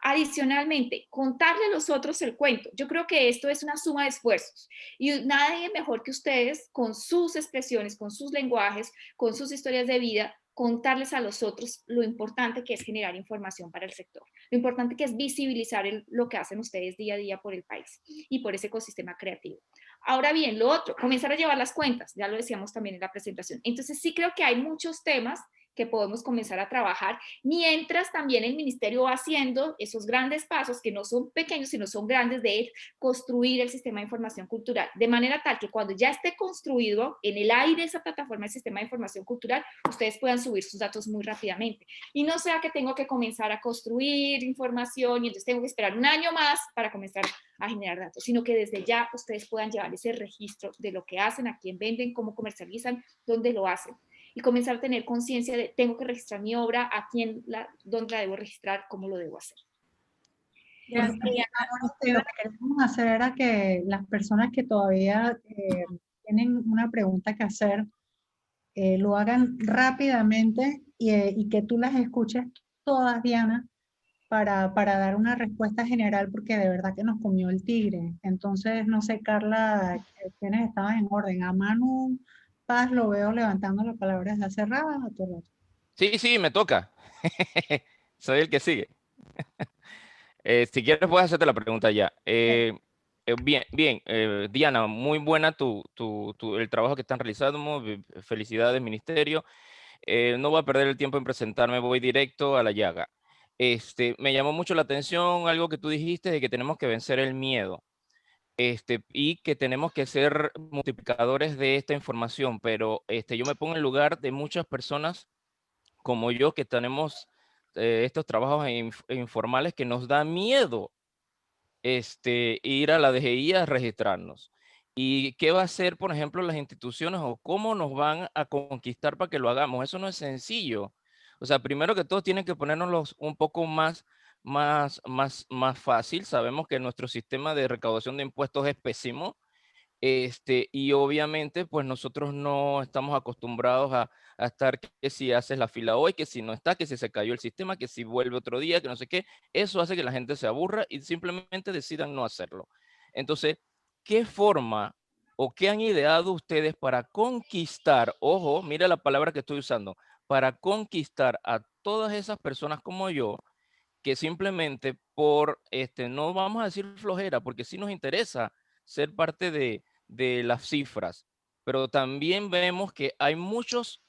[SPEAKER 2] Adicionalmente, contarle a los otros el cuento. Yo creo que esto es una suma de esfuerzos y nadie mejor que ustedes con sus expresiones, con sus lenguajes, con sus historias de vida, contarles a los otros lo importante que es generar información para el sector, lo importante que es visibilizar lo que hacen ustedes día a día por el país y por ese ecosistema creativo. Ahora bien, lo otro, comenzar a llevar las cuentas, ya lo decíamos también en la presentación. Entonces sí creo que hay muchos temas que podemos comenzar a trabajar, mientras también el ministerio va haciendo esos grandes pasos, que no son pequeños, sino son grandes, de construir el sistema de información cultural, de manera tal que cuando ya esté construido en el aire esa plataforma del sistema de información cultural, ustedes puedan subir sus datos muy rápidamente. Y no sea que tengo que comenzar a construir información y entonces tengo que esperar un año más para comenzar a generar datos, sino que desde ya ustedes puedan llevar ese registro de lo que hacen, a quién venden, cómo comercializan, dónde lo hacen. Y comenzar a tener conciencia de tengo que registrar mi obra, a quién, dónde la debo registrar, cómo lo debo hacer.
[SPEAKER 3] Gracias. Lo que queremos hacer era que las personas que todavía tienen una pregunta que hacer, lo hagan rápidamente y que tú las escuches todas, Diana, para dar una respuesta general, porque de verdad que nos comió el tigre. Entonces, no sé, Carla, ¿quiénes estaban en orden? A Manu Paz lo veo levantando la palabra desde hace rato.
[SPEAKER 13] Sí, sí, me toca. Soy el que sigue. Si quieres, puedes hacerte la pregunta ya. Bien, Diana, muy buena el trabajo que están realizando. Felicidades, Ministerio. No voy a perder el tiempo en presentarme, voy directo a la llaga. Me llamó mucho la atención algo que tú dijiste de que tenemos que vencer el miedo. Y que tenemos que ser multiplicadores de esta información, pero yo me pongo en lugar de muchas personas como yo que tenemos estos trabajos informales que nos da miedo ir a la DGI a registrarnos. ¿Y qué va a hacer, por ejemplo, las instituciones o cómo nos van a conquistar para que lo hagamos? Eso no es sencillo. O sea, primero que todo tienen que ponernos un poco más fácil. Sabemos que nuestro sistema de recaudación de impuestos es pésimo. Y obviamente, pues nosotros no estamos acostumbrados a estar que si haces la fila hoy, que si no está, que si se cayó el sistema, que si vuelve otro día, que no sé qué. Eso hace que la gente se aburra y simplemente decidan no hacerlo. Entonces, ¿qué forma o qué han ideado ustedes para conquistar, ojo, mira la palabra que estoy usando, para conquistar a todas esas personas como yo, que simplemente no vamos a decir flojera, porque sí nos interesa ser parte de las cifras, pero también vemos que hay muchos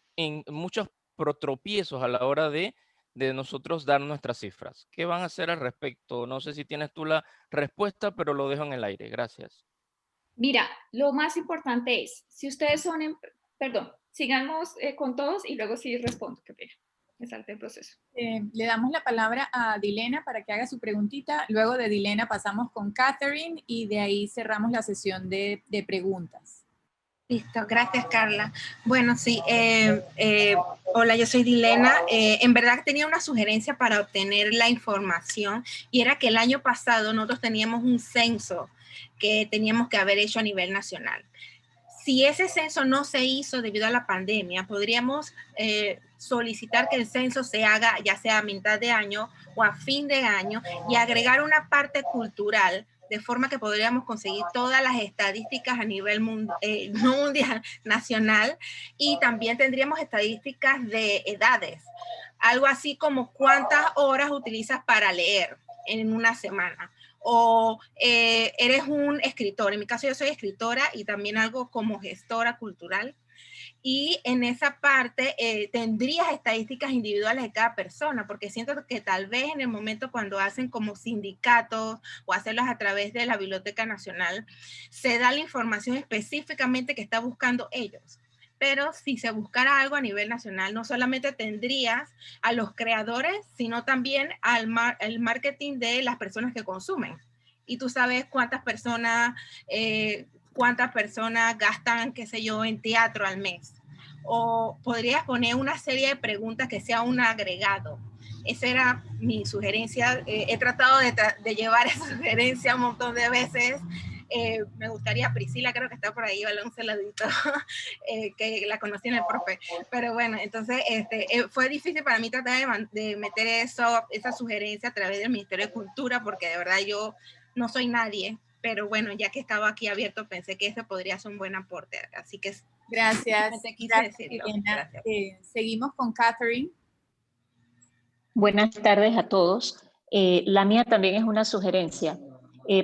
[SPEAKER 13] tropiezos a la hora de nosotros dar nuestras cifras. ¿Qué van a hacer al respecto? No sé si tienes tú la respuesta, pero lo dejo en el aire. Gracias.
[SPEAKER 2] Mira, lo más importante es, si ustedes son, perdón, sigamos con todos y luego sí respondo, qué pena, me salté el proceso.
[SPEAKER 4] Le damos la palabra a Dilena para que haga su preguntita. Luego de Dilena pasamos con Catherine y de ahí cerramos la sesión de preguntas.
[SPEAKER 14] Listo, gracias Carla. Bueno, sí, hola, yo soy Dilena. En verdad tenía una sugerencia para obtener la información y era que el año pasado nosotros teníamos un censo que teníamos que haber hecho a nivel nacional. Si ese censo no se hizo debido a la pandemia, podríamos solicitar que el censo se haga ya sea a mitad de año o a fin de año y agregar una parte cultural, de forma que podríamos conseguir todas las estadísticas a nivel mundial, nacional, y también tendríamos estadísticas de edades, algo así como cuántas horas utilizas para leer en una semana, o eres un escritor. En mi caso yo soy escritora y también algo como gestora cultural. Y en esa parte tendrías estadísticas individuales de cada persona, porque siento que tal vez en el momento cuando hacen como sindicatos o hacerlos a través de la Biblioteca Nacional, se da la información específicamente que está buscando ellos. Pero si se buscara algo a nivel nacional, no solamente tendrías a los creadores, sino también al marketing de las personas que consumen. Y tú sabes cuántas personas gastan, qué sé yo, en teatro al mes, o podrías poner una serie de preguntas que sea un agregado. Esa era mi sugerencia. He tratado de llevar esa sugerencia un montón de veces. Me gustaría, Priscila creo que está por ahí, ¿vale? Un celadito, que la conocí en el profe. Pero bueno, entonces fue difícil para mí tratar de meter esa sugerencia a través del Ministerio de Cultura, porque de verdad yo no soy nadie. Pero bueno, ya que estaba aquí abierto, pensé que ese podría ser un buen aporte. Así que
[SPEAKER 4] gracias.
[SPEAKER 14] Gracias.
[SPEAKER 4] Seguimos con Catherine.
[SPEAKER 15] Buenas tardes a todos. La mía también es una sugerencia.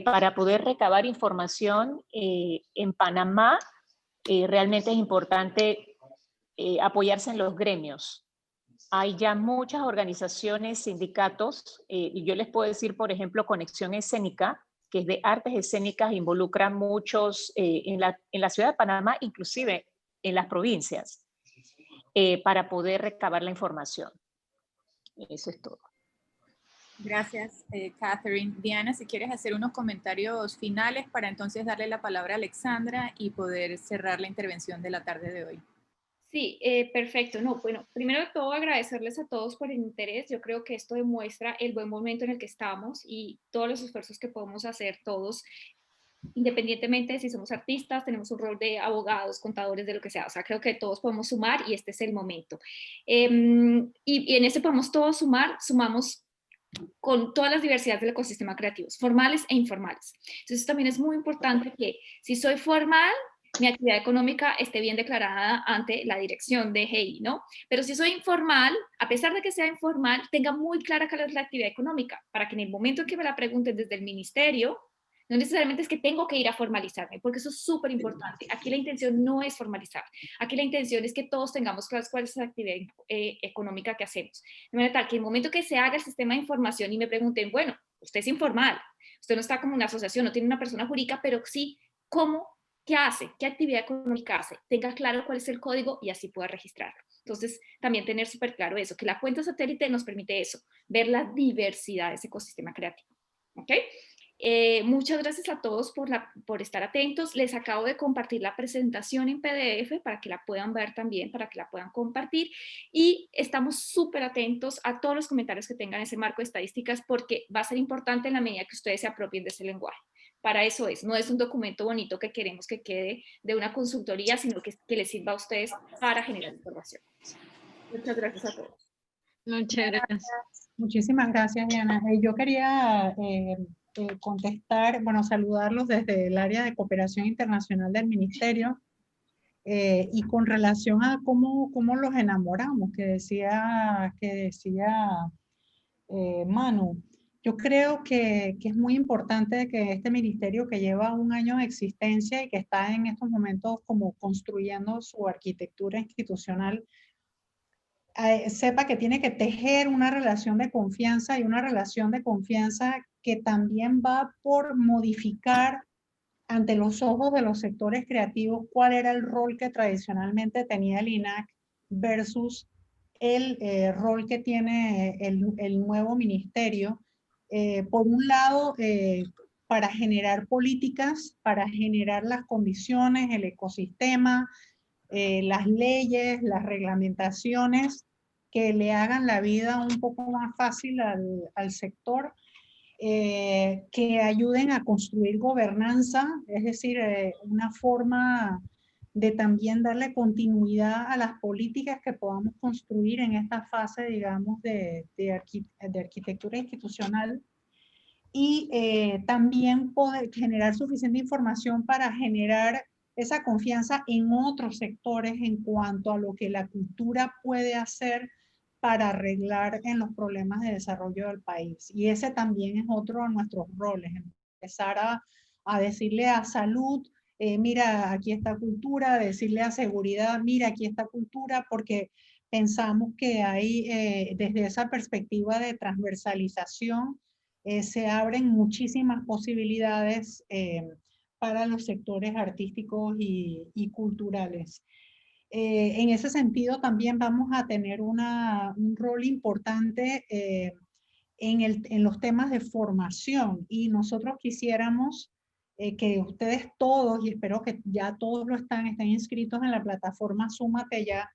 [SPEAKER 15] Para poder recabar información en Panamá, realmente es importante apoyarse en los gremios. Hay ya muchas organizaciones, sindicatos, y yo les puedo decir, por ejemplo, Conexión Escénica, que es de artes escénicas, involucra muchos en la ciudad de Panamá, inclusive en las provincias, para poder recabar la información. Eso es todo.
[SPEAKER 4] Gracias, Catherine. Diana, si quieres hacer unos comentarios finales para entonces darle la palabra a Alexandra y poder cerrar la intervención de la tarde de hoy.
[SPEAKER 2] Sí, perfecto. No, bueno, primero de todo agradecerles a todos por el interés. Yo creo que esto demuestra el buen momento en el que estamos y todos los esfuerzos que podemos hacer todos, independientemente de si somos artistas, tenemos un rol de abogados, contadores, de lo que sea. O sea, creo que todos podemos sumar y este es el momento. Y en este podemos todos sumar, sumamos con todas las diversidades del ecosistema creativo, formales e informales. Entonces también es muy importante que si soy formal, mi actividad económica esté bien declarada ante la dirección de GEI, ¿no? Pero si soy informal, a pesar de que sea informal, tenga muy clara cuál es la actividad económica, para que en el momento en que me la pregunten desde el ministerio, no necesariamente es que tengo que ir a formalizarme, porque eso es súper importante. Aquí la intención no es formalizar. Aquí la intención es que todos tengamos claras cuál es la actividad económica que hacemos. De manera tal que en el momento que se haga el sistema de información y me pregunten, bueno, usted es informal, usted no está como una asociación, no tiene una persona jurídica, pero sí, ¿cómo? ¿Qué hace? ¿Qué actividad económica hace? Tenga claro cuál es el código y así pueda registrarlo. Entonces, también tener súper claro eso, que la cuenta satélite nos permite eso, ver la diversidad de ese ecosistema creativo. ¿Ok? Muchas gracias a todos por estar atentos. Les acabo de compartir la presentación en PDF para que la puedan ver también, para que la puedan compartir. Y estamos súper atentos a todos los comentarios que tengan ese marco de estadísticas, porque va a ser importante en la medida que ustedes se apropien de ese lenguaje. Para eso no es un documento bonito que queremos que quede de una consultoría, sino que les sirva a ustedes para generar información. Muchas gracias a todos.
[SPEAKER 9] Muchas gracias.
[SPEAKER 3] Muchísimas gracias, Diana. Yo quería contestar, bueno, saludarlos desde el área de cooperación internacional del ministerio y con relación a cómo los enamoramos, que decía Manu. Yo creo que es muy importante que este ministerio, que lleva un año de existencia y que está en estos momentos como construyendo su arquitectura institucional, sepa que tiene que tejer una relación de confianza, y una relación de confianza que también va por modificar ante los ojos de los sectores creativos cuál era el rol que tradicionalmente tenía el INAC versus el rol que tiene el nuevo ministerio. Por un lado, para generar políticas, para generar las condiciones, el ecosistema, las leyes, las reglamentaciones que le hagan la vida un poco más fácil al sector, que ayuden a construir gobernanza, es decir, una forma de también darle continuidad a las políticas que podamos construir en esta fase, digamos, de arquitectura institucional, y también poder generar suficiente información para generar esa confianza en otros sectores en cuanto a lo que la cultura puede hacer para arreglar en los problemas de desarrollo del país. Y ese también es otro de nuestros roles, empezar a decirle a salud, mira, aquí está cultura, decirle a seguridad, mira, aquí está cultura, porque pensamos que hay, desde esa perspectiva de transversalización, se abren muchísimas posibilidades para los sectores artísticos y culturales. En ese sentido también vamos a tener un rol importante en los temas de formación, y nosotros quisiéramos que ustedes todos, y espero que ya todos lo estén inscritos en la plataforma Súmate Ya,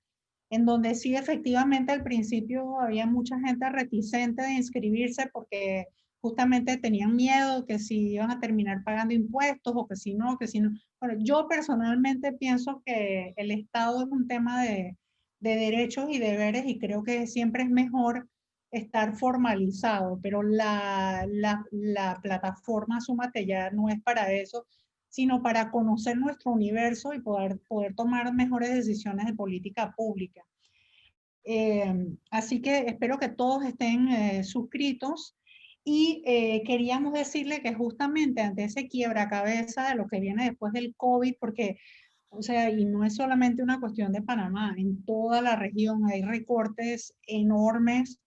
[SPEAKER 3] en donde sí efectivamente al principio había mucha gente reticente de inscribirse porque justamente tenían miedo que si iban a terminar pagando impuestos o que si no, que si no. Bueno, yo personalmente pienso que el Estado es un tema de derechos y deberes y creo que siempre es mejor estar formalizado, pero la plataforma Súmate Ya no es para eso, sino para conocer nuestro universo y poder tomar mejores decisiones de política pública. Así que espero que todos estén suscritos y queríamos decirle que justamente ante ese quiebracabeza de lo que viene después del COVID, porque, o sea, y no es solamente una cuestión de Panamá, en toda la región hay recortes enormes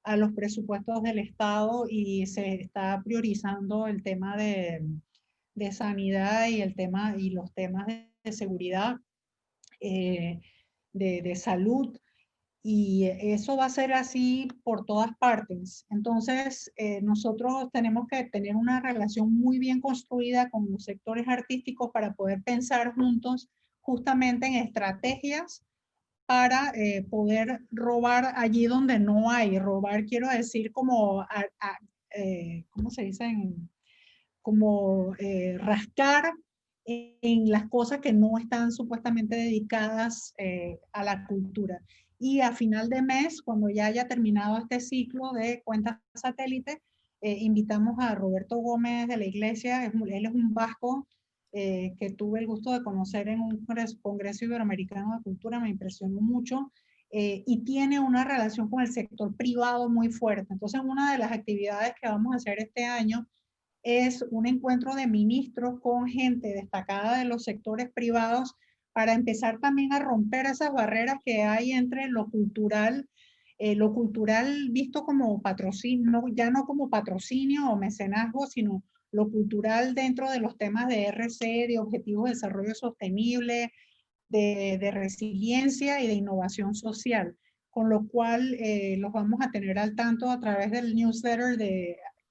[SPEAKER 3] a los presupuestos del Estado y se está priorizando el tema de sanidad y los temas de seguridad, de salud, y eso va a ser así por todas partes. Entonces, nosotros tenemos que tener una relación muy bien construida con los sectores artísticos para poder pensar juntos justamente en estrategias para poder robar allí donde no hay. Robar, quiero decir, como, ¿cómo se dice? Como rascar en las cosas que no están supuestamente dedicadas a la cultura. Y a final de mes, cuando ya haya terminado este ciclo de cuentas satélite, invitamos a Roberto Gómez de la Iglesia. Él es un vasco que tuve el gusto de conocer en un congreso iberoamericano de cultura, me impresionó mucho, y tiene una relación con el sector privado muy fuerte. Entonces, una de las actividades que vamos a hacer este año es un encuentro de ministros con gente destacada de los sectores privados para empezar también a romper esas barreras que hay entre lo cultural visto como patrocinio, ya no como patrocinio o mecenazgo, sino lo cultural dentro de los temas de RC, de Objetivos de Desarrollo Sostenible, de resiliencia y de innovación social, con lo cual los vamos a tener al tanto a través del newsletter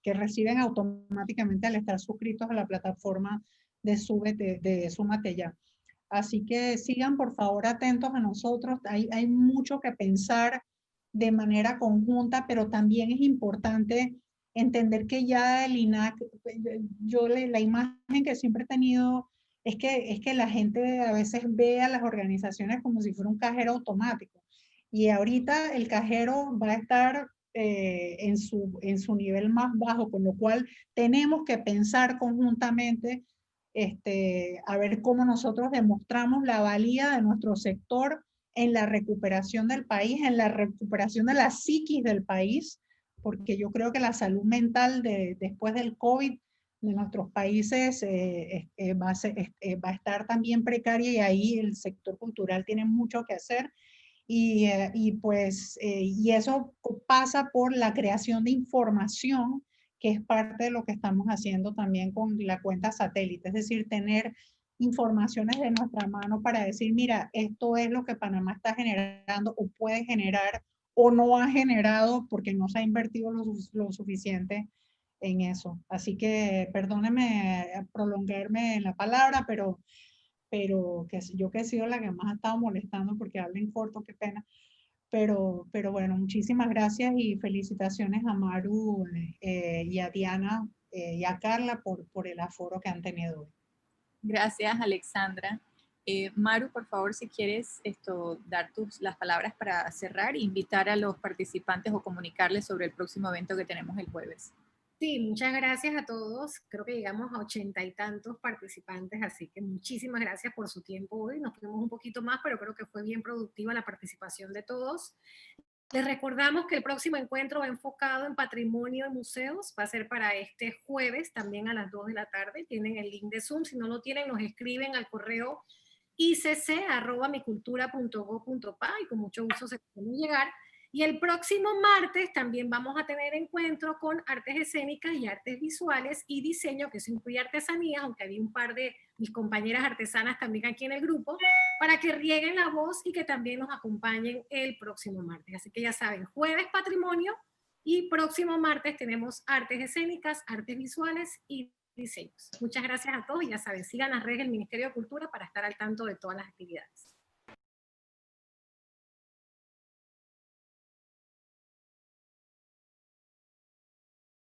[SPEAKER 3] que reciben automáticamente al estar suscritos a la plataforma de Súmate Ya. Así que sigan por favor atentos a nosotros, hay mucho que pensar de manera conjunta, pero también es importante entender que ya el INAC, la imagen que siempre he tenido es que la gente a veces ve a las organizaciones como si fuera un cajero automático. Y ahorita el cajero va a estar en su nivel más bajo, con lo cual tenemos que pensar conjuntamente a ver cómo nosotros demostramos la valía de nuestro sector en la recuperación del país, en la recuperación de la psiquis del país, porque yo creo que la salud mental después del COVID de nuestros países va a estar también precaria y ahí el sector cultural tiene mucho que hacer. Y eso pasa por la creación de información, que es parte de lo que estamos haciendo también con la cuenta satélite, es decir, tener informaciones de nuestra mano para decir, mira, esto es lo que Panamá está generando o puede generar o no ha generado porque no se ha invertido lo suficiente en eso. Así que perdónenme prolongarme en la palabra, pero que yo que he sido la que más ha estado molestando porque hablen corto, qué pena. Pero bueno, muchísimas gracias y felicitaciones a Maru y a Diana y a Carla por el aforo que han tenido hoy.
[SPEAKER 4] Gracias, Alexandra. Maru, por favor, si quieres dar las palabras para cerrar e invitar a los participantes o comunicarles sobre el próximo evento que tenemos el jueves.
[SPEAKER 16] Sí, muchas gracias a todos. Creo que llegamos a 80 y tantos participantes, así que muchísimas gracias por su tiempo hoy. Nos fuimos un poquito más, pero creo que fue bien productiva la participación de todos. Les recordamos que el próximo encuentro va enfocado en patrimonio y museos. Va a ser para este jueves, también a las 2 de la tarde. Tienen el link de Zoom. Si no lo tienen, nos escriben al correo icc@micultura.go.pa y con mucho gusto se pueden llegar. Y el próximo martes también vamos a tener encuentro con artes escénicas y artes visuales y diseño, que eso incluye artesanías, aunque había un par de mis compañeras artesanas también aquí en el grupo, para que rieguen la voz y que también nos acompañen el próximo martes. Así que ya saben, jueves patrimonio y próximo martes tenemos artes escénicas, artes visuales y diseños. Muchas gracias a todos y ya saben, sigan las redes del Ministerio de Cultura para estar al tanto de todas las actividades.